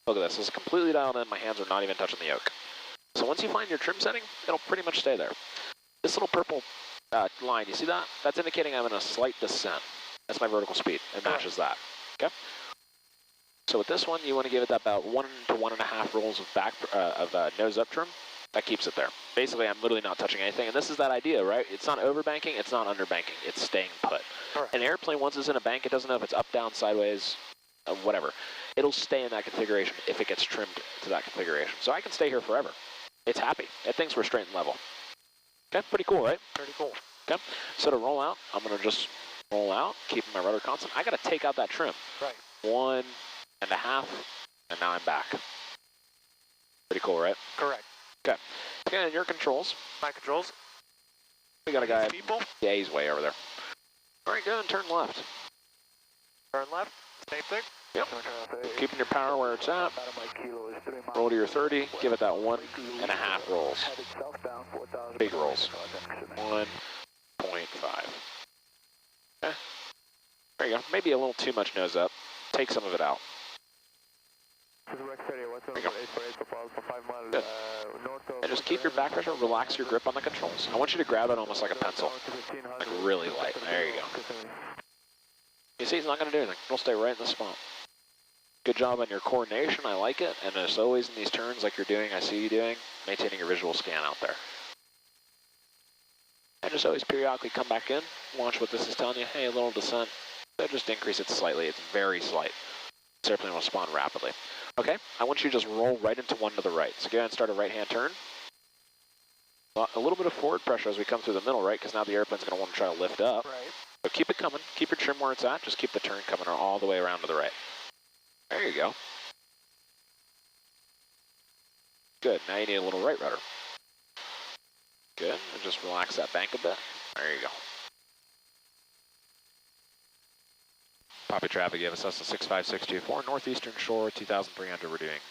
look at this. This is completely dialed in. My hands are not even touching the yoke. So once you find your trim setting, it'll pretty much stay there. This little purple line, you see that? That's indicating I'm in a slight descent. That's my vertical speed. It matches that. Okay. So with this one, you want to give it about 1 to 1.5 rolls of nose up trim. That keeps it there. Basically, I'm literally not touching anything. And this is that idea, right? It's not overbanking. It's not underbanking. It's staying put. An airplane, once it's in a bank, it doesn't know if it's up, down, sideways, whatever. It'll stay in that configuration if it gets trimmed to that configuration. So I can stay here forever. It's happy. It thinks we're straight and level. Okay, pretty cool, right? Pretty cool. Okay, so to roll out, I'm going to just roll out, keeping my rudder constant. I got to take out that trim. Right. 1.5, and now I'm back. Pretty cool, right? Correct. Okay. Okay, and your controls. My controls. We got a guy. People. Yeah, he's way over there. All right, go and turn left. Turn left. Same thing. Yep. Keeping your power where it's at. Roll to your 30. Give it that 1.5 rolls. Big rolls. 1.5. Okay. There you go. Maybe a little too much nose up. Take some of it out. There you go. Good. And just keep your back pressure. Relax your grip on the controls. I want you to grab it almost like a pencil. Like really light. There you go. You see, it's not going to do anything. It'll stay right in the spot. Good job on your coordination. I like it. And as always in these turns like you're doing, I see you doing, maintaining your visual scan out there. And just always periodically come back in, watch what this is telling you. Hey, a little descent. So just increase it slightly. It's very slight. This airplane will spawn rapidly. Okay, I want you to just roll right into one to the right. So go ahead and start a right-hand turn. A little bit of forward pressure as we come through the middle, right? Because now the airplane's going to want to try to lift up. Right. So keep it coming. Keep your trim where it's at. Just keep the turn coming all the way around to the right. There you go. Good. Now you need a little right rudder. Good. And just relax that bank a bit. There you go. Copy traffic, give us a 65624, Northeastern Shore, 2300. We're doing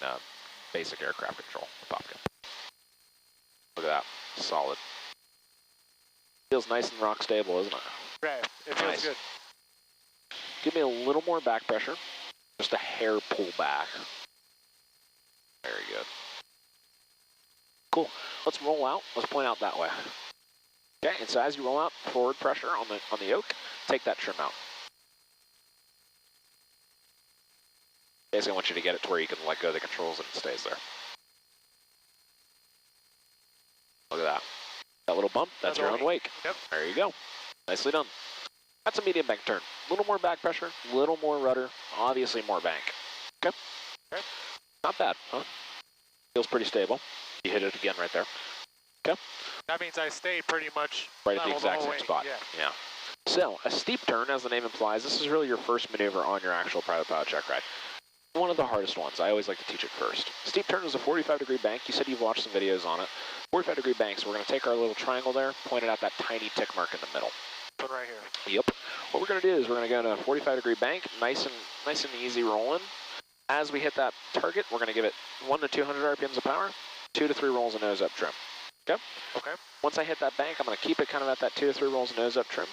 basic aircraft control with Popka. Look at that. Solid. Feels nice and rock stable, isn't it? Right. It feels Nice. good. Give me a little more back pressure. Just a hair pull back. Very good. Cool. Let's roll out. Let's point out that way. Okay, and so as you roll out, forward pressure on the yoke, take that trim out. Basically, I want you to get it to where you can let go of the controls and it stays there. Look at that. That little bump, that's your own wake. Yep. There you go. Nicely done. That's a medium bank turn. A little more back pressure, a little more rudder, obviously more bank. Okay? Okay. Not bad, huh? Feels pretty stable. You hit it again right there. Okay? That means I stay pretty much Right at the level exact whole same way. spot. Yeah. Yeah. So, a steep turn, as the name implies, this is really your first maneuver on your actual private pilot check ride. One of the hardest ones. I always like to teach it first. Steep turn is a 45-degree bank. You said you've watched some videos on it. 45-degree bank, so we're going to take our little triangle there, point it at that tiny tick mark in the middle. Put right here. Yep. What we're going to do is we're going to go to a 45-degree bank, nice and easy rolling. As we hit that target, we're going to give it 1 to 200 RPMs of power, 2 to 3 rolls of nose up trim. Okay? Okay. Once I hit that bank, I'm going to keep it kind of at that 2 to 3 rolls of nose up trim.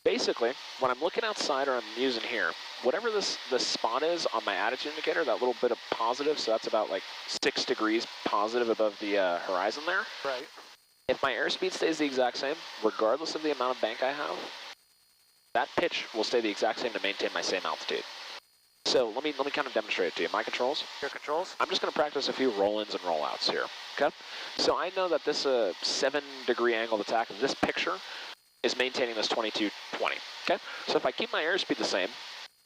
Basically, when I'm looking outside or I'm using here, whatever this spot is on my attitude indicator, that little bit of positive, so that's about like 6 degrees positive above the horizon there. Right. If my airspeed stays the exact same, regardless of the amount of bank I have, that pitch will stay the exact same to maintain my same altitude. So let me kind of demonstrate it to you. My controls. Your controls? I'm just going to practice a few roll-ins and roll-outs here. Okay. So I know that this 7-degree angle of attack of this picture is maintaining this 2220. Okay. So if I keep my airspeed the same,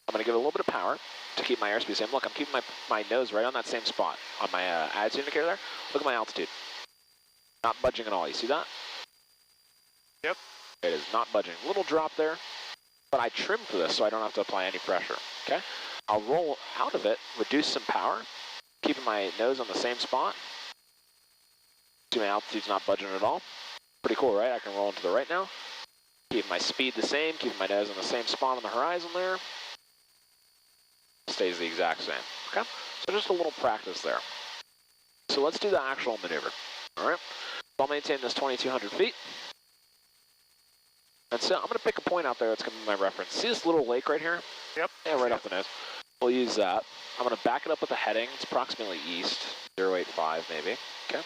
I'm going to give it a little bit of power to keep my airspeed the same. Look, I'm keeping my nose right on that same spot on my attitude indicator there. Look at my altitude. Not budging at all. You see that? Yep. It is not budging. Little drop there, but I trimmed for this so I don't have to apply any pressure. Okay. I'll roll out of it, reduce some power, keeping my nose on the same spot. See, my altitude's not budging at all. Pretty cool, right? I can roll into the right now. Keep my speed the same, keeping my nose on the same spot on the horizon there. Stays the exact same, okay? So just a little practice there. So let's do the actual maneuver, all right? I'll maintain this 2,200 feet. And so I'm going to pick a point out there that's going to be my reference. See this little lake right here? Yep. Yeah, right off the nose. We'll use that. I'm going to back it up with a heading. It's approximately east, 085 maybe, okay?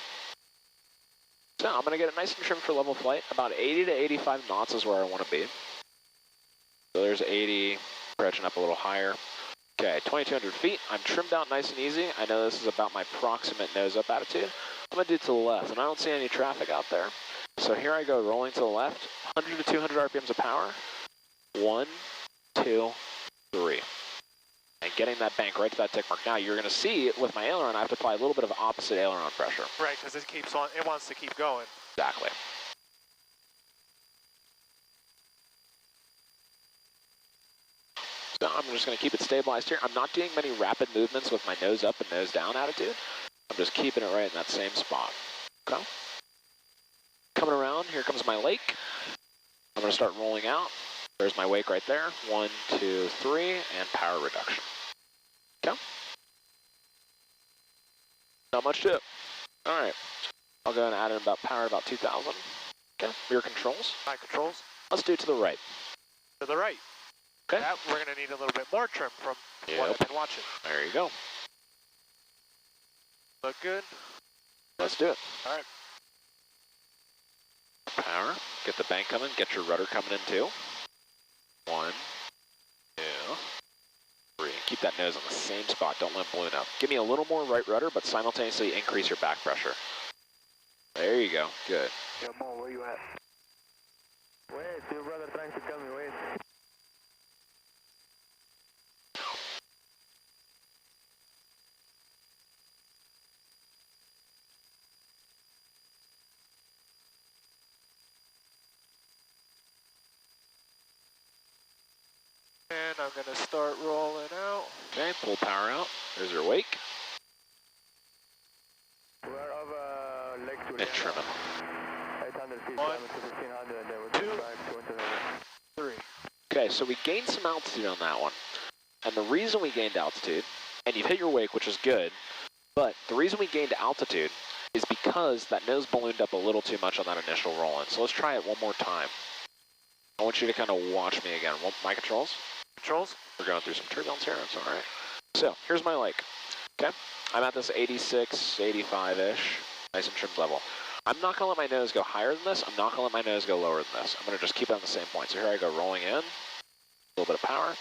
So I'm going to get it nice and trimmed for level flight. About 80 to 85 knots is where I want to be. So there's 80, approaching up a little higher. Okay, 2,200 feet. I'm trimmed out nice and easy. I know this is about my proximate nose-up attitude. I'm going to do it to the left, and I don't see any traffic out there. So here I go, rolling to the left, 100 to 200 RPMs of power. 1, 2, 3. And getting that bank right to that tick mark. Now you're going to see with my aileron, I have to apply a little bit of opposite aileron pressure. Right, because it keeps on. It wants to keep going. Exactly. So I'm just going to keep it stabilized here. I'm not doing many rapid movements with my nose up and nose down attitude. I'm just keeping it right in that same spot. Okay. Coming around, here comes my lake. I'm going to start rolling out. There's my wake right there. 1, 2, 3, and power reduction. Okay. Not much to it. All right. I'll go and add in about power about 2,000. Okay. Your controls. My controls. Let's do it to the right. To the right. Okay. That we're going to need a little bit more trim from what I've been watching. There you go. Look good. Let's do it. All right. Power. Get the bank coming. Get your rudder coming in too. 1, 2, 3. Keep that nose on the same spot. Don't let it balloon up. Give me a little more right rudder, but simultaneously increase your back pressure. There you go. Good. Yeah, Mo, where you at? Wait, your brother trying to tell me, wait. And I'm going to start rolling out. Okay, pull power out. There's your wake. We're over Lake Juliana. And trim it. 800 feet, 1, climbing to 1,500, and then we're 2, 3. Okay, so we gained some altitude on that one. And the reason we gained altitude, and you've hit your wake, which is good, but the reason we gained altitude is because that nose ballooned up a little too much on that initial roll-in. So let's try it one more time. I want you to kind of watch me again. My controls? Controls? We're going through some turbulence here, that's all right. So, here's my lake, okay? I'm at this 86, 85-ish, nice and trimmed level. I'm not gonna let my nose go higher than this. I'm not gonna let my nose go lower than this. I'm gonna just keep it on the same point. So here I go, rolling in, a little bit of power.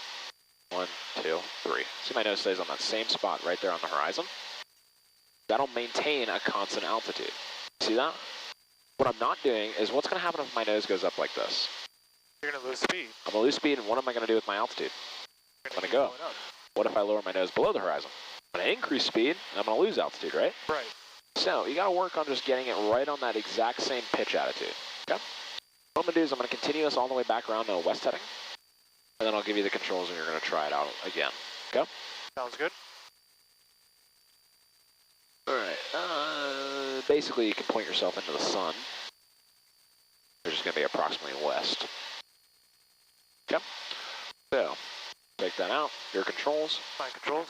1, 2, 3. See my nose stays on that same spot right there on the horizon. That'll maintain a constant altitude. See that? What I'm not doing is what's gonna happen if my nose goes up like this? You're going to lose speed. I'm gonna lose speed, and what am I gonna do with my altitude? I'm gonna go. What if I lower my nose below the horizon? I'm gonna increase speed, and I'm gonna lose altitude, right? Right. So you gotta work on just getting it right on that exact same pitch attitude, okay? What I'm gonna do is I'm gonna continue this all the way back around to a west heading, and then I'll give you the controls and you're gonna try it out again, okay? Sounds good. All right, basically you can point yourself into the sun. You're just gonna be approximately west. Okay, so take that out, your controls. My controls.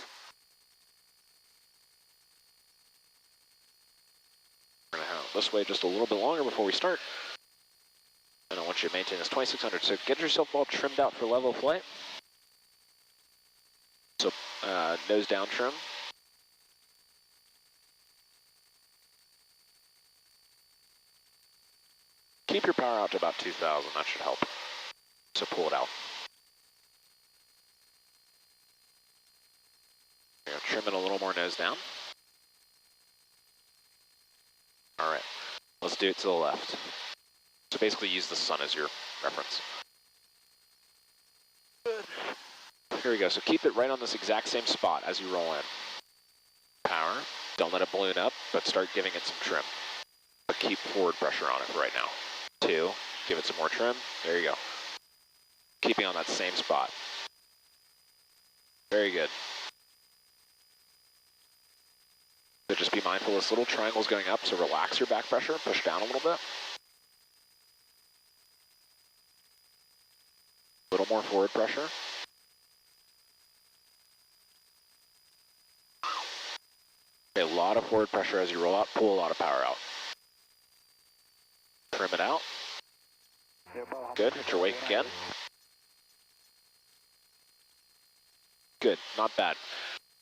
We're gonna have it this way just a little bit longer before we start. And I want you to maintain this 2,600, so get yourself all trimmed out for level flight. So nose down trim. Keep your power out to about 2,000, that should help. So pull it out. Trim it a little more nose down. All right, let's do it to the left. So basically use the sun as your reference. Good. Here we go, so keep it right on this exact same spot as you roll in. Power, don't let it balloon up, but start giving it some trim. But keep forward pressure on it for right now. 2, give it some more trim, there you go. Keeping on that same spot. Very good. So just be mindful this little triangle's going up, so relax your back pressure, push down a little bit. A little more forward pressure. Okay, a lot of forward pressure as you roll out, pull a lot of power out. Trim it out. Good, hit your wake again. Good, not bad.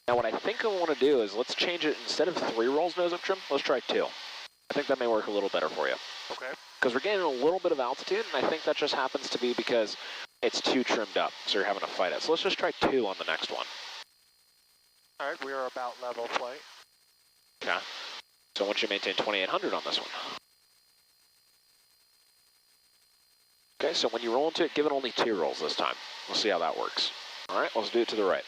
Now what I think I want to do is let's change it, instead of 3 rolls nose up trim, let's try 2. I think that may work a little better for you. Okay. Because we're gaining a little bit of altitude, and I think that just happens to be because it's too trimmed up, so you're having to fight it. So let's just try 2 on the next one. All right, we are about level flight. Okay. So I want you to maintain 2800 on this one. Okay, so when you roll into it, give it only 2 rolls this time. We'll see how that works. All right, let's do it to the right.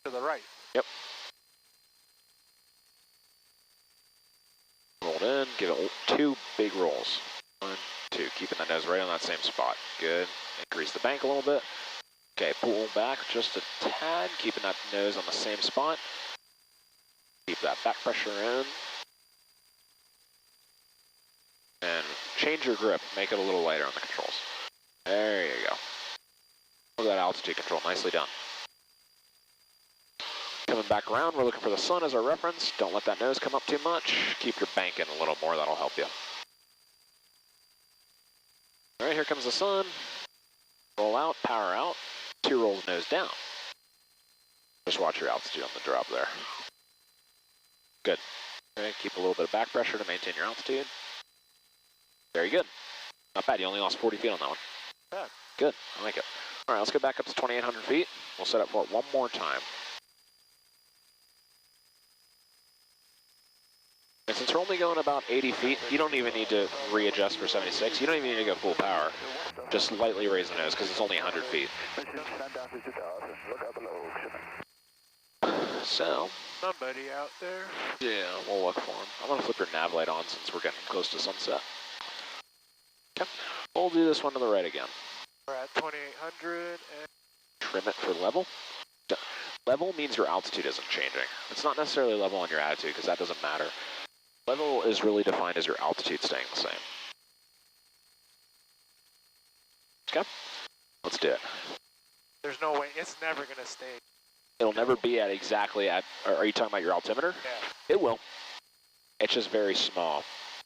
To the right. Yep. Rolled in, give it 2 big rolls. 1, 2, keeping the nose right on that same spot. Good. Increase the bank a little bit. Okay, pull back just a tad, keeping that nose on the same spot. Keep that back pressure in. And change your grip, make it a little lighter on the controls. There you go. Look at that altitude control, nicely done. Coming back around, we're looking for the sun as our reference. Don't let that nose come up too much. Keep your bank in a little more, that'll help you. All right, here comes the sun. Roll out, power out. 2 rolls nose down. Just watch your altitude on the drop there. Good. All right, keep a little bit of back pressure to maintain your altitude. Very good. Not bad, you only lost 40 feet on that one. Bad. Good, I like it. All right, let's go back up to 2,800 feet. We'll set up for it one more time. And since we're only going about 80 feet, you don't even need to readjust for 76. You don't even need to go full power. Just lightly raise the nose because it's only 100 feet. So, Somebody out there. yeah, we'll look for him. I'm going to flip your nav light on since we're getting close to sunset. Okay, we'll do this one to the right again. We're at 2,800 and... Trim it for level. Level means your altitude isn't changing. It's not necessarily level on your attitude because that doesn't matter. Level is really defined as your altitude staying the same. Okay, let's do it. There's no way, it's never going to stay. It'll never be at exactly at, are you talking about your altimeter? Yeah. It will. It's just very small.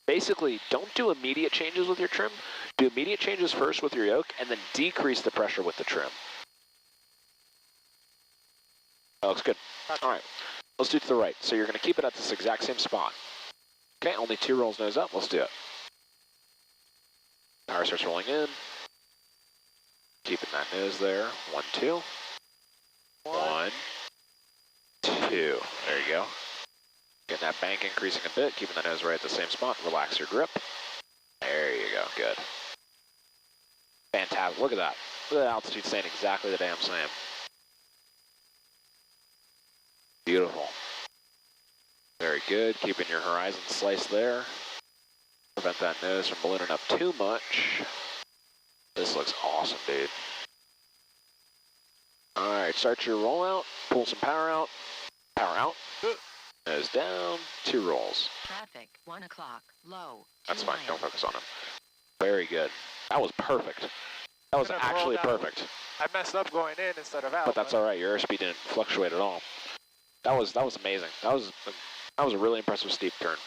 Basically, don't do immediate changes with your trim. Do immediate changes first with your yoke and then decrease the pressure with the trim. That looks good. All right, let's do it to the right. So you're going to keep it at this exact same spot. Okay, only 2 rolls nose up. Let's do it. Power starts rolling in. Keeping that nose there. 1, 2. 1, 2. There you go. Getting that bank increasing a bit, keeping the nose right at the same spot. Relax your grip. There you go. Good. Fantastic. Look at that. Look at that altitude staying exactly the damn same. Beautiful. Very good. Keeping your horizon slice there. Prevent that nose from ballooning up too much. This looks awesome, dude. All right, start your rollout. Pull some power out. Power out. Nose down. 2 rolls. Traffic, 1 o'clock, low. That's fine. Don't focus on him. Very good. That was perfect. That was actually perfect. I messed up going in instead of out. But that's all right. Your airspeed didn't fluctuate at all. That was amazing. That was a really impressive steep turn.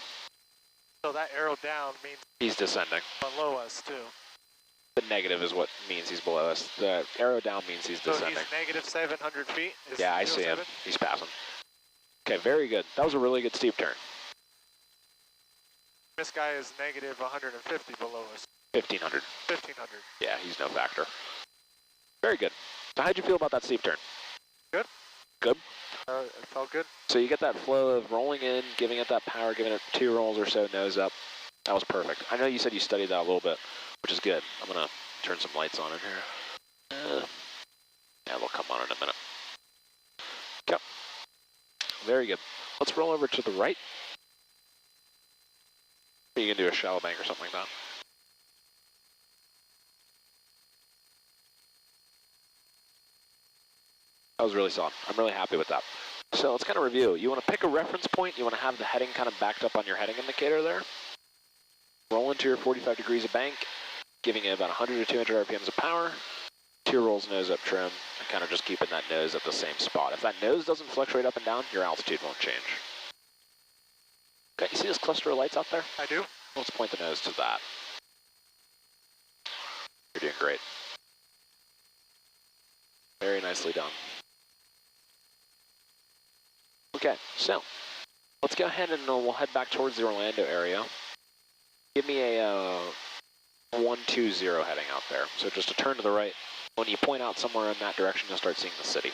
So that arrow down means he's descending. Below us too. The negative is what means he's below us. The arrow down means he's descending. So he's negative 700 feet? Yeah, I see him. He's passing. Okay, very good. That was a really good steep turn. This guy is negative 150 below us. 1,500. 1,500. Yeah, he's no factor. Very good. So how'd you feel about that steep turn? Good. Good? It felt good. So you get that flow of rolling in, giving it that power, giving it 2 rolls or so, nose up. That was perfect. I know you said you studied that a little bit, which is good. I'm going to turn some lights on in here. Yeah, they'll come on in a minute. Okay. Very good. Let's roll over to the right. You can do a shallow bank or something like that. That was really solid. I'm really happy with that. So let's kind of review. You want to pick a reference point. You want to have the heading kind of backed up on your heading indicator there. Roll into your 45 degrees of bank, giving it about 100 to 200 RPMs of power. 2 rolls nose up trim, and kind of just keeping that nose at the same spot. If that nose doesn't fluctuate up and down, your altitude won't change. Okay, you see this cluster of lights out there? I do. Let's point the nose to that. You're doing great. Very nicely done. Okay, so let's go ahead and we'll head back towards the Orlando area. Give me a 120 heading out there. So just a turn to the right. When you point out somewhere in that direction, you'll start seeing the city.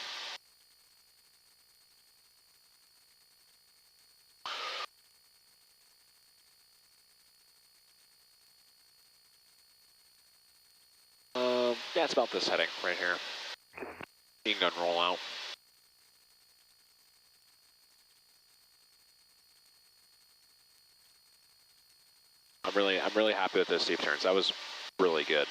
Yeah, it's about this heading right here. You can go and roll out. I'm really happy with those steep turns. That was really good.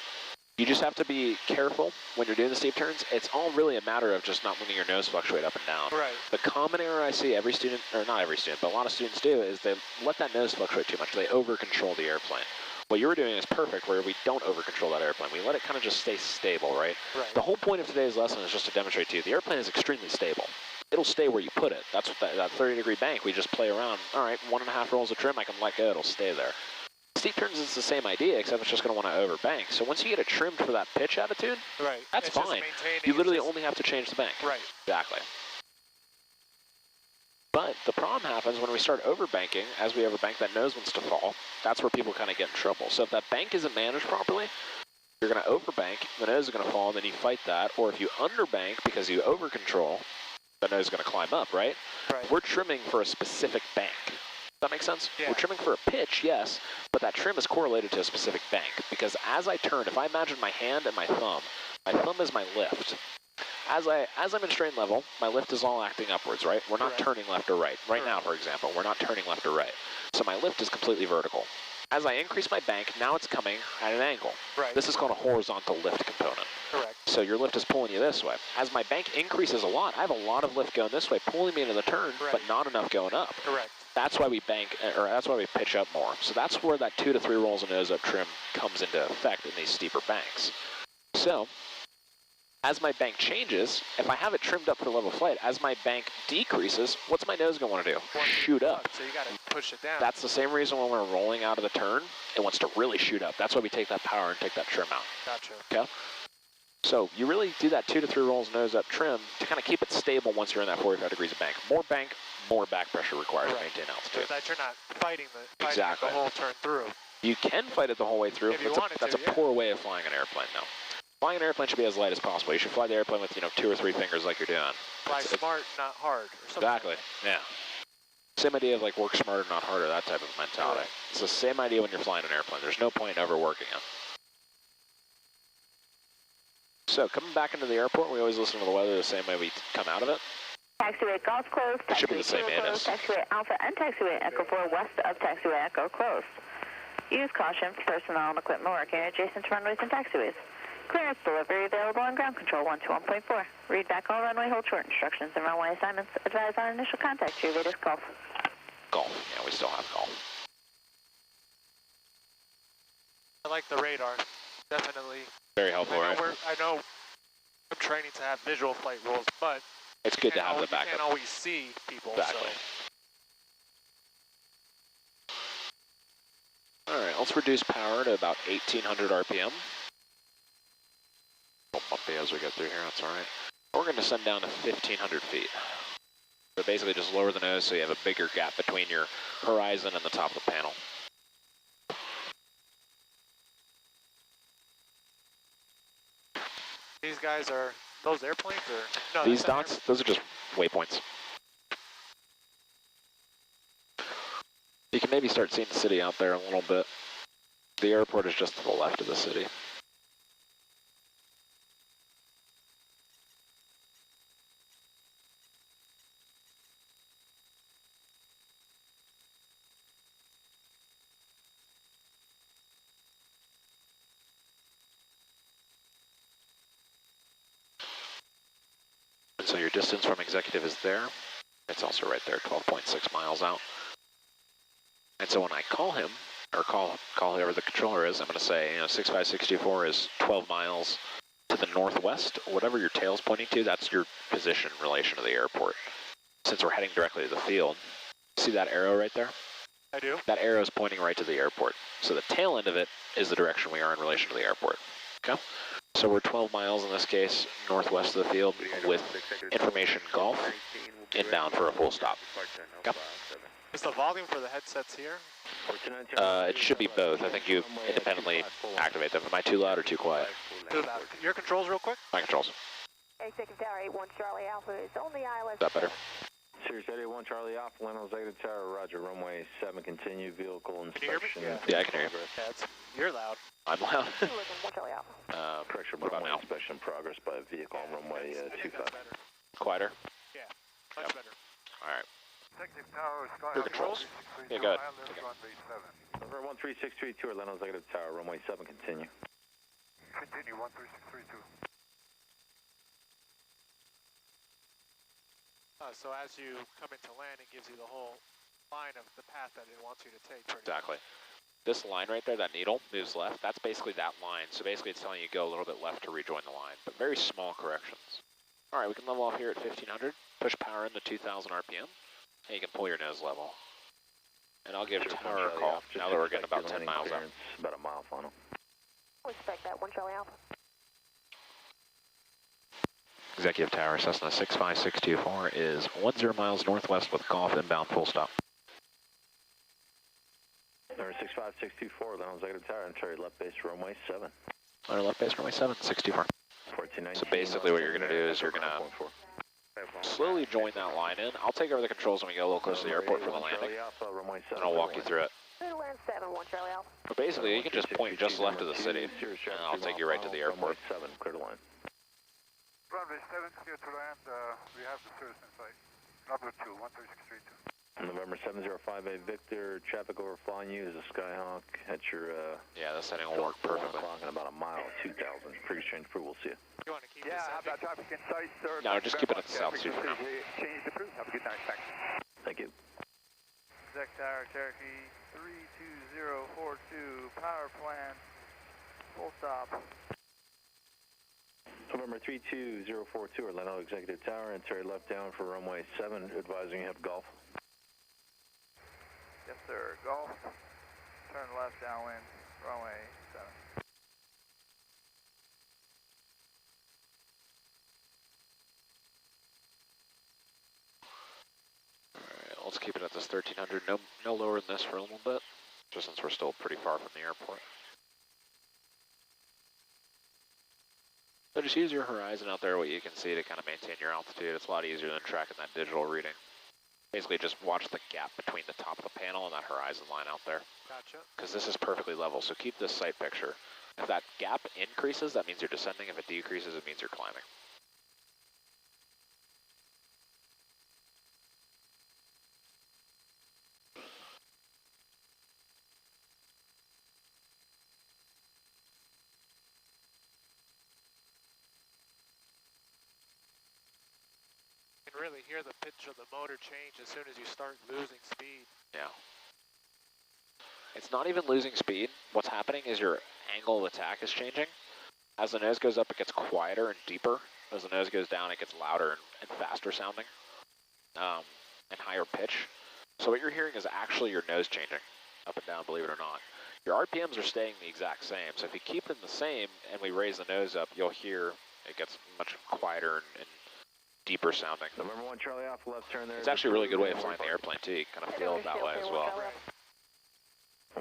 You just have to be careful when you're doing the steep turns. It's all really a matter of just not letting your nose fluctuate up and down. Right. The common error I see every student, or not every student, but a lot of students do, is they let that nose fluctuate too much. They over-control the airplane. What you were doing is perfect, where we don't over-control that airplane. We let it kind of just stay stable, right? Right. The whole point of today's lesson is just to demonstrate to you, the airplane is extremely stable. It'll stay where you put it. That's what that 30-degree bank, we just play around. All right, 1.5 rolls of trim, I can let go, it'll stay there. Steep turns is the same idea, except it's just going to want to overbank. So once you get it trimmed for that pitch attitude, right, that's it's fine. You literally only have to change the bank. Right. Exactly. But the problem happens when we start overbanking. As we overbank, that nose wants to fall. That's where people kind of get in trouble. So if that bank isn't managed properly, you're going to overbank, the nose is going to fall, and then you fight that. Or if you underbank because you overcontrol, the nose is going to climb up, right? Right. We're trimming for a specific bank. Does that make sense? Yeah. We're trimming for a pitch, yes, but that trim is correlated to a specific bank. Because as I turn, if I imagine my hand and my thumb is my lift. As I'm in strain level, my lift is all acting upwards, right? We're not turning left or right. Right now, for example, we're not turning left or right. So my lift is completely vertical. As I increase my bank, now it's coming at an angle. Right. This is called a horizontal lift component. Correct. So your lift is pulling you this way. As my bank increases a lot, I have a lot of lift going this way, pulling me into the turn, but not enough going up. Correct. That's why we bank, or that's why we pitch up more. So that's where that 2 to 3 rolls of nose up trim comes into effect in these steeper banks. So as my bank changes, if I have it trimmed up for level flight, as my bank decreases, what's my nose going to want to do? Shoot up. So you got to push it down. That's the same reason when we're rolling out of the turn, it wants to really shoot up. That's why we take that power and take that trim out. Gotcha. Okay? So you really do that 2 to 3 rolls nose up trim to kind of keep it stable once you're in that 45 degrees of bank. More bank, more back pressure required to maintain altitude. So that you're not fighting the Exactly. whole turn through. You can fight it the whole way through. That's a poor way of flying an airplane, though. Flying an airplane should be as light as possible. You should fly the airplane with, 2 or 3 fingers like you're doing. Fly smart, not hard. Or something. Exactly, yeah. Same idea of like work smarter, not harder, that type of mentality. Right. It's the same idea when you're flying an airplane. There's no point in overworking it. So coming back into the airport, we always listen to the weather the same way we come out of it. Taxiway Golf closed, It should be the same taxiway Kilo ANIS. closed, taxiway Alpha and taxiway Echo 4 west of taxiway Echo closed. Use caution for personnel and equipment working adjacent to runways and taxiways. Clearance delivery available on ground control 121.4. Read back all runway hold short instructions and runway assignments. Advise on initial contact to your latest Golf. Golf, yeah, we still have golf. I like the radar. Definitely. Very helpful, right? I know I'm training to have visual flight rules, but It's good to have the you backup. can't always see people. Exactly. So. All right, let's reduce power to about 1,800 RPM. A little bumpy as we go through here, that's all right. We're going to send down to 1,500 feet. So basically just lower the nose so you have a bigger gap between your horizon and the top of the panel. These guys are those airplanes or? No, These dots, those are just waypoints. You can maybe start seeing the city out there a little bit. The airport is just to the left of the city. And so your distance from executive is there. It's also right there, 12.6 miles out. And so when I call him, or call whoever the controller is, I'm going to say, 65624 is 12 miles to the northwest. Whatever your tail's pointing to, that's your position in relation to the airport. Since we're heading directly to the field, see that arrow right there? I do. That arrow is pointing right to the airport. So the tail end of it is the direction we are in relation to the airport. Okay? So we're 12 miles in this case, northwest of the field with information golf, inbound for a full stop. Okay? Is the volume for the headsets here? It should be both. I think you independently activate them. Am I too loud or too quiet? Too loud. Your controls real quick? My controls. A2 Tower 81 Charlie Alpha is on the ILS. Is that better? Sirius 81 Charlie Alpha, Leno Executive Tower, Roger, runway 7, continue vehicle inspection. Yeah, I can hear you. You're loud. I'm loud. Pressure what about now? inspection progress by vehicle on runway 25. Quieter? Yeah, much better. All right. Executive Tower, Your controls? Yeah, go ahead. Number 13632, Orlando Executive Tower, runway 7, continue. Continue, 13632. So as you come into land, it gives you the whole line of the path that it wants you to take. Exactly. This line right there, that needle, moves left. That's basically that line. So basically it's telling you to go a little bit left to rejoin the line, but very small corrections. All right, we can level off here at 1500. Push power into 2000 RPM. And you can pull your nose level. And I'll give Tower a call now that we're getting about 10 miles out. About a mile final. Respect that, 1 Charlie Alpha. Executive Tower, Cessna 65624 is 10 miles northwest with golf inbound full stop. Number 65624, Orlando Executive Tower, entry left base runway 7. Our left base runway 7, 624. So basically what you're going to do is you're going to slowly join that line in. I'll take over the controls when we get a little closer to the airport for the landing, and I'll walk you through it. Land 7, 1 Charlie Alpha. But basically, you can just point just left of the city, and I'll take you right to the airport. 7, clear to line. Runway 7, clear to land. We have the service in sight. Number 2, 13632. November 7058 Victor, traffic overflying you is a Skyhawk at your yeah, that setting will work perfectly. In about a mile, 2000. Previous change crew, we'll see you. You want to keep Yeah, how about traffic in sight, sir? No, just keep it at the south seat for now. Change the crew. Have a good night. Thanks. Thank you. Exec Tower, Cherokee 32042, power plant, full stop. November 32042, Orlando Executive Tower, enter left down for runway 7, advising you have golf. Yes, sir. Golf. Turn left downwind, runway 7. Alright, let's keep it at this 1300. No lower than this for a little bit, just since we're still pretty far from the airport. So just use your horizon out there, what you can see to kind of maintain your altitude. It's a lot easier than tracking that digital reading. Basically just watch the gap between the top of the panel and that horizon line out there. Gotcha. Because this is perfectly level, so keep this sight picture. If that gap increases, that means you're descending. If it decreases, it means you're climbing. Really hear the pitch of the motor change as soon as you start losing speed. Yeah. It's not even losing speed. What's happening is your angle of attack is changing. As the nose goes up, it gets quieter and deeper. As the nose goes down, it gets louder and faster sounding, and higher pitch. So what you're hearing is actually your nose changing up and down, believe it or not. Your RPMs are staying the exact same. So if you keep them the same and we raise the nose up, you'll hear it gets much quieter and deeper sounding. Number 1 Charlie Alpha, left turn there. It's actually a really good way of flying the airplane too. You kind of feel it that way as well.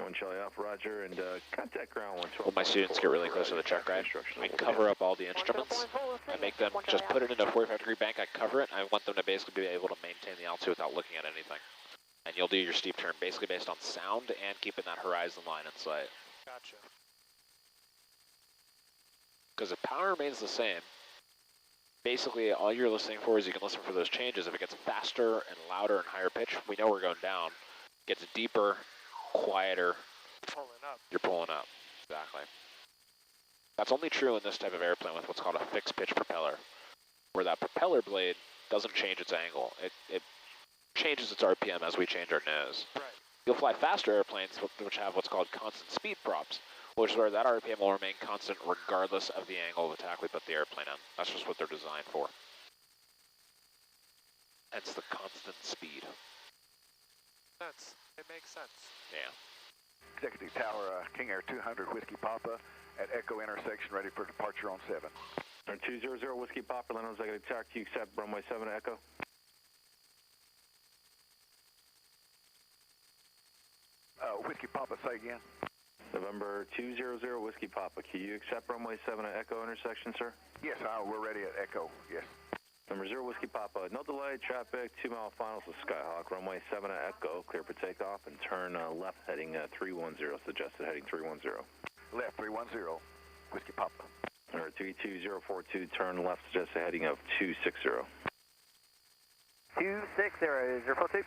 1 Charlie Alpha, roger, and contact ground 112. When my students get really close to the check ride, I cover up all the instruments. I make them just put it in a 45-degree bank. I cover it. I want them to basically be able to maintain the altitude without looking at anything. And you'll do your steep turn basically based on sound and keeping that horizon line in sight. Gotcha. Because if power remains the same, basically all you're listening for is you can listen for those changes. If it gets faster and louder and higher pitch, we know we're going down. It gets deeper, quieter, Pulling up. you're pulling up. Exactly. That's only true in this type of airplane with what's called a fixed pitch propeller, where that propeller blade doesn't change its angle. It changes its RPM as we change our nose. Right. You'll fly faster airplanes which have what's called constant speed props, which is where that RPM will remain constant regardless of the angle of attack we put the airplane in. That's just what they're designed for. Hence the constant speed. Sense. It makes sense. Yeah. Executive Tower, King Air 200, Whiskey Papa, at Echo intersection, ready for departure on 7. 200, Whiskey Papa, Leno Executive Tower, can you accept runway 7 at Echo? Whiskey Papa, say again. November 200, Whiskey Papa, can you accept runway 7 at Echo intersection, sir? Yes, we're ready at Echo, yes. Number 0, Whiskey Papa, no delay, traffic, 2-mile finals to Skyhawk, runway 7 at Echo, clear for takeoff, and turn left heading 310, suggested heading 310. Left 310, Whiskey Papa. Number 32042, turn left, suggested heading of 260. 260, 042.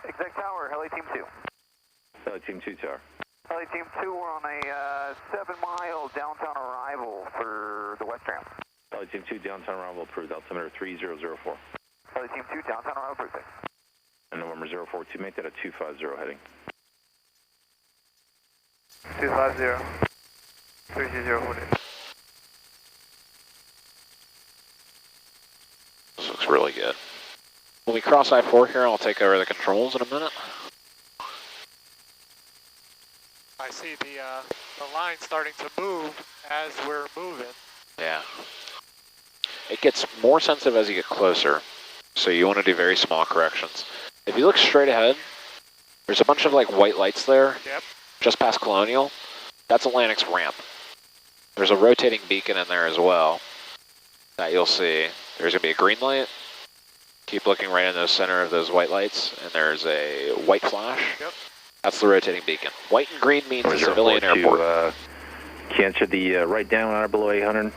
Exec Tower, Heli Team 2. Heli Team 2 Tower. Heli Team 2, we're on a 7-mile downtown arrival for the West Ramp. Heli Team 2, downtown arrival approved, altimeter 3004. Heli Team 2, downtown arrival approved. And November 042, make that a 250 heading. 250, 3040. This looks really good. When we cross I-4 here, I'll take over the controls in a minute. I see the line starting to move as we're moving. Yeah. It gets more sensitive as you get closer, so you want to do very small corrections. If you look straight ahead, there's a bunch of like white lights there, Yep. just past Colonial. That's Atlantic's ramp. There's a rotating beacon in there as well that you'll see. There's going to be a green light. Keep looking right in the center of those white lights, and there's a white flash. Yep. That's the rotating beacon. White and green means a civilian airport. Cancel the right down or below 800.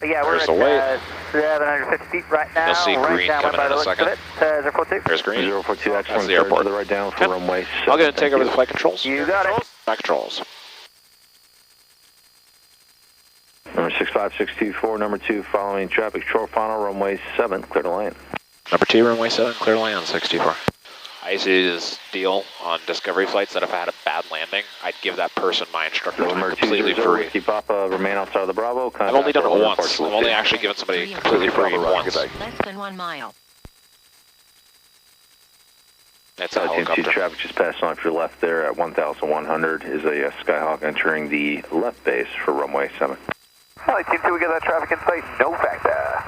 Yeah, we're There's at 750 feet right now. You'll see right green down coming by in the a looks second. of it. 042. There's green. 042, That's excellent. the airport. To the right down for runway 7. I'll go and take over the flight controls. You got it. Flight controls. Number 65624, number 2, following traffic short final, runway 7, clear to land. Number 2, runway 7, clear to land, 64. I used to do this deal on Discovery flights that if I had a bad landing, I'd give that person my instructor time Number completely 200, free. Whiskey Papa, remain outside of the Bravo. I've only done it once. I've only actually given somebody completely free once. Less than 1 mile. It's a Team 2 helicopter. traffic just passed on to your left there at 1,100 is a Skyhawk entering the left base for runway 7. Heli Team 2, we got that traffic in sight. No factor.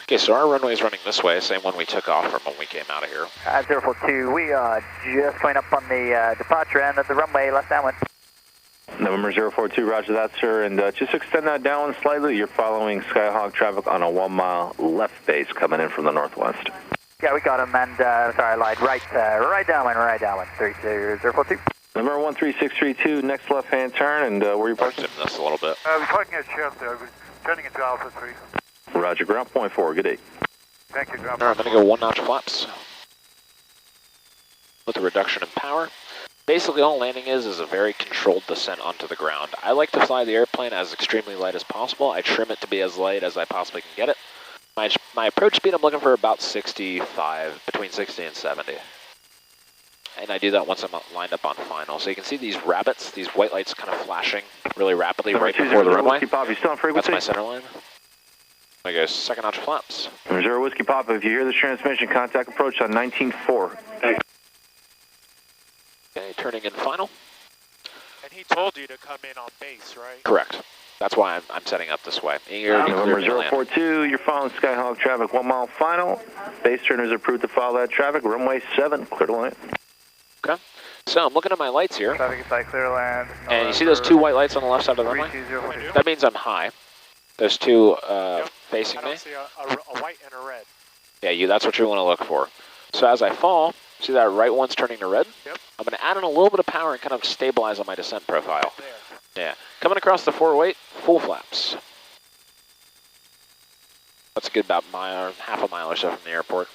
Okay, so our runway is running this way, same one we took off from when we came out of here. 042, we are just going up on the departure end of the runway, left downwind. November 042, roger that, sir. And just extend that downwind slightly. You're following Skyhawk traffic on a 1-mile left base coming in from the northwest. Yeah, we got him, and, sorry, I lied. Right downwind, 042. Number 13632, next left-hand turn, and where you parked? This a little bit. We're parking at Chelsea. We're turning into Alpha 3. Roger, ground point 4, good day. Thank you, ground. All right, I'm going to go 1 notch flaps with a reduction in power. Basically, all landing is a very controlled descent onto the ground. I like to fly the airplane as extremely light as possible. I trim it to be as light as I possibly can get it. My approach speed, I'm looking for about 65, between 60 and 70. And I do that once I'm lined up on final. So you can see these rabbits, these white lights kind of flashing really rapidly right before the runway. Whiskey Pop, you still on frequency? That's my center line. I go 2nd notch flaps. Number 0 Whiskey Pop, if you hear this transmission, contact approach on 19.4. Okay, turning in final. And he told you to come in on base, right? Correct. That's why I'm setting up this way. You're November 042, you're following Skyhawk traffic 1 mile final. Base turners approved to follow that traffic. Runway 7, clear to land. Okay. So I'm looking at my lights here. Traffic inside clear land. And you see those two white lights on the left side of the runway? That means I'm high. Those two facing me. I don't see a white and a red. Yeah, that's what you want to look for. So as I fall, see that right one's turning to red? Yep. I'm going to add in a little bit of power and kind of stabilize on my descent profile. Yeah. Coming across the 408, full flaps. That's a good about half a mile or so from the airport.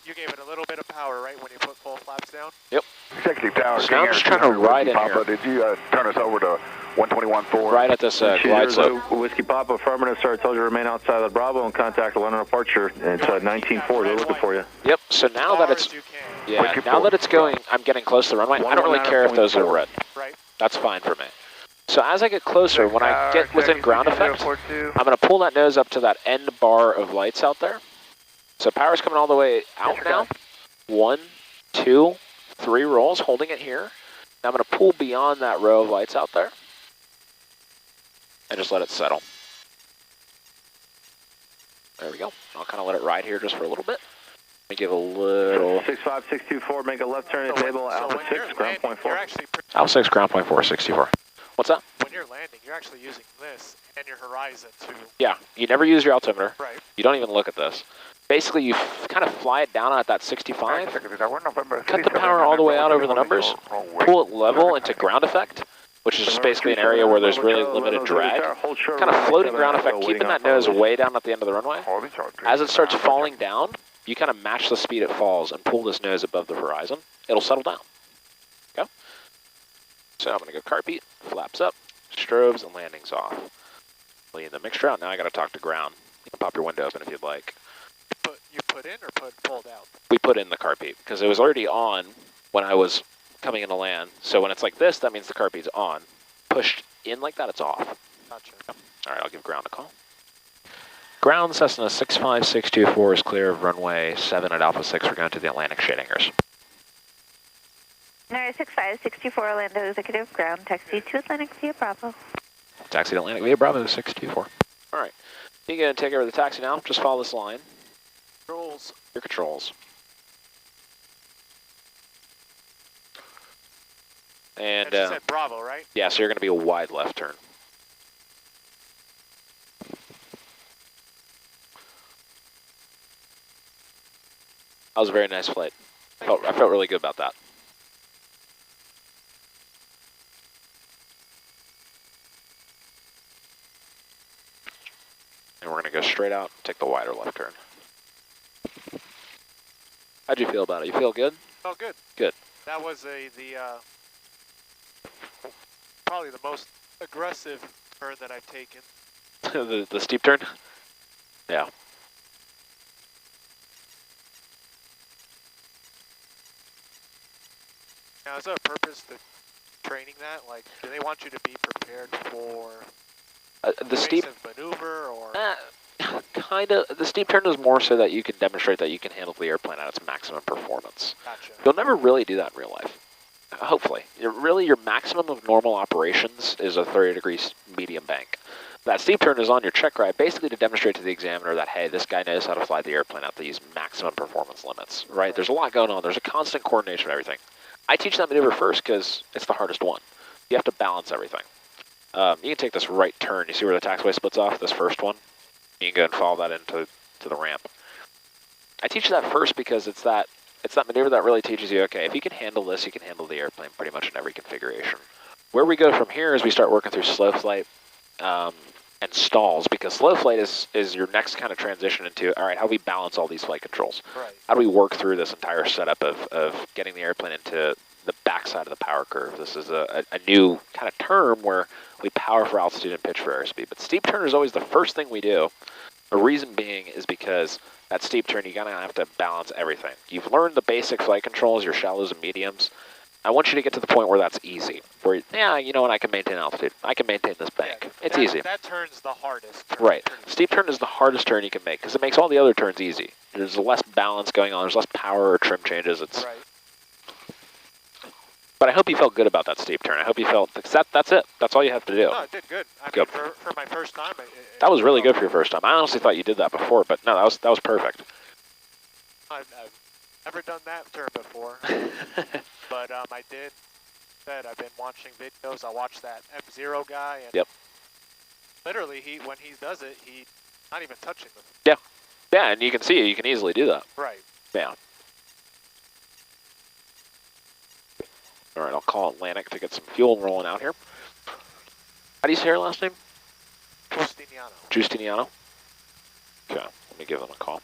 You gave it a little bit of power, right, when you put full flaps down? Yep. Executive Tower, So now I'm just trying to ride in Papa, here. did you turn us over to 121.4? Right at this glide slope. Whiskey Papa, affirmative, sir. I told you to remain outside of the Bravo and contact the London departure. It's 19-4. They're looking for you. Yep. So now that it's now that it's going, I'm getting close to the runway. I don't really care if those are red. Right. That's fine for me. So as I get closer, when I get within ground effect, I'm going to pull that nose up to that end bar of lights out there. So power's coming all the way out now. 1, 2, 3 rolls, holding it here. Now I'm going to pull beyond that row of lights out there and just let it settle. There we go. I'll kind of let it ride here just for a little bit. Let me give a little... 65624, make a left turn at table, Alpha 6, ground point 4. Alpha 6, ground point 4, 64. What's that? When you're landing, you're actually using this and your horizon to... Yeah, you never use your altimeter. Right. You don't even look at this. Basically, you kind of fly it down at that 65, cut the power all the way out over the numbers, pull it level into ground effect, which is just basically an area where there's really limited drag, kind of floating ground effect, keeping that nose way down at the end of the runway. As it starts falling down, you kind of match the speed it falls and pull this nose above the horizon. It'll settle down. Okay? So I'm going to go car beat, flaps up, strobes, and landings off. Lean the mixture out. Now I got to talk to ground. You can pop your window open if you'd like. You put in or pulled out? We put in the car beat because it was already on when I was coming into land. So when it's like this, that means the car beat's on. Pushed in like that, it's off. Gotcha. All right, I'll give ground a call. Ground Cessna 65624 is clear of runway 7 at Alpha 6. We're going to the Atlantic shade hangars. No, 6564 Orlando Executive, ground taxi to Atlantic via Bravo. Taxi to Atlantic via Bravo 624. All right, you can take over the taxi now. Just follow this line. Controls. Your controls. And you said Bravo, right? Yeah, so you're going to be a wide left turn. That was a very nice flight. I felt really good about that. And we're going to go straight out and take the wider left turn. How'd you feel about it? You feel good? Felt good. Good. That was probably the most aggressive turn that I've taken. the steep turn? Yeah. Now, is there a purpose to training that? Like, do they want you to be prepared for the steep maneuver or? Kind of. The steep turn is more so that you can demonstrate that you can handle the airplane at its maximum performance. Gotcha. You'll never really do that in real life. Hopefully. Really, your maximum of normal operations is a 30-degree medium bank. That steep turn is on your check ride, basically to demonstrate to the examiner that, hey, this guy knows how to fly the airplane at these maximum performance limits, right? There's a lot going on. There's a constant coordination of everything. I teach that maneuver first because it's the hardest one. You have to balance everything. You can take this right turn. You see where the taxiway splits off, this first one? You can go and follow that into the ramp. I teach that first because it's that maneuver that really teaches you, okay, if you can handle this, you can handle the airplane pretty much in every configuration. Where we go from here is we start working through slow flight and stalls, because slow flight is your next kind of transition into, all right, how do we balance all these flight controls? Right. How do we work through this entire setup of getting the airplane into the backside of the power curve? This is a new kind of term where we power for altitude and pitch for airspeed. But steep turn is always the first thing we do. The reason being is because that steep turn, you're going to have to balance everything. You've learned the basic flight controls, your shallows and mediums. I want you to get to the point where that's easy. Where, yeah, you know what, I can maintain altitude. I can maintain this bank. Yeah, it's easy. That turn's the hardest turn. Right. Steep turn is the hardest turn you can make because it makes all the other turns easy. There's less balance going on. There's less power or trim changes. It's right. But I hope you felt good about that steep turn. I hope you felt, that's it. That's all you have to do. No, I did good. I Good. mean, for my first time, That was really good for your first time. I honestly thought you did that before, but no, that was perfect. I've never done that turn before, but I did. I've been watching videos. I watched that F0 guy, and yep. Literally, when he does it, he's not even touching them. Yeah, yeah, and you can see you can easily do that. Right. Yeah. All right, I'll call Atlantic to get some fuel rolling out here. How do you say her last name? Giustiniano. Okay, let me give them a call.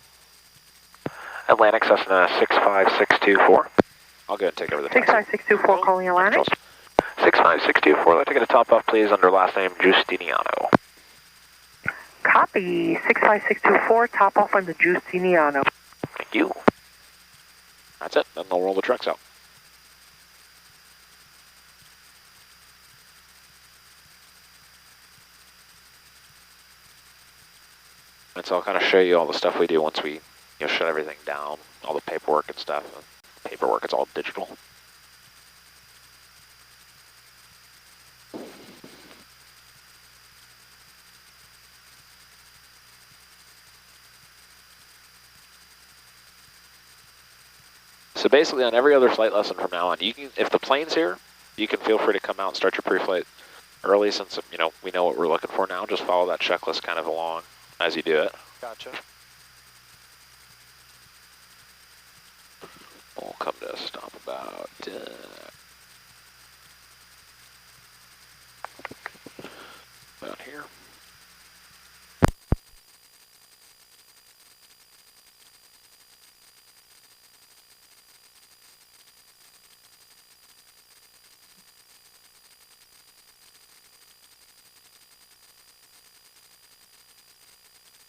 Atlantic, Cessna 65624. I'll go and take over the taxi. 65624 calling Atlantic. 65624, let's take a top off, please, under last name Giustiniano. Copy, 65624, top off on the Giustiniano. Thank you. That's it, then they'll roll the trucks out. And so I'll kind of show you all the stuff we do once we shut everything down, all the paperwork and stuff. Paperwork, it's all digital. So basically on every other flight lesson from now on, you can, if the plane's here, you can feel free to come out and start your pre-flight early since, we know what we're looking for now. Just follow that checklist kind of along as you do it. Gotcha.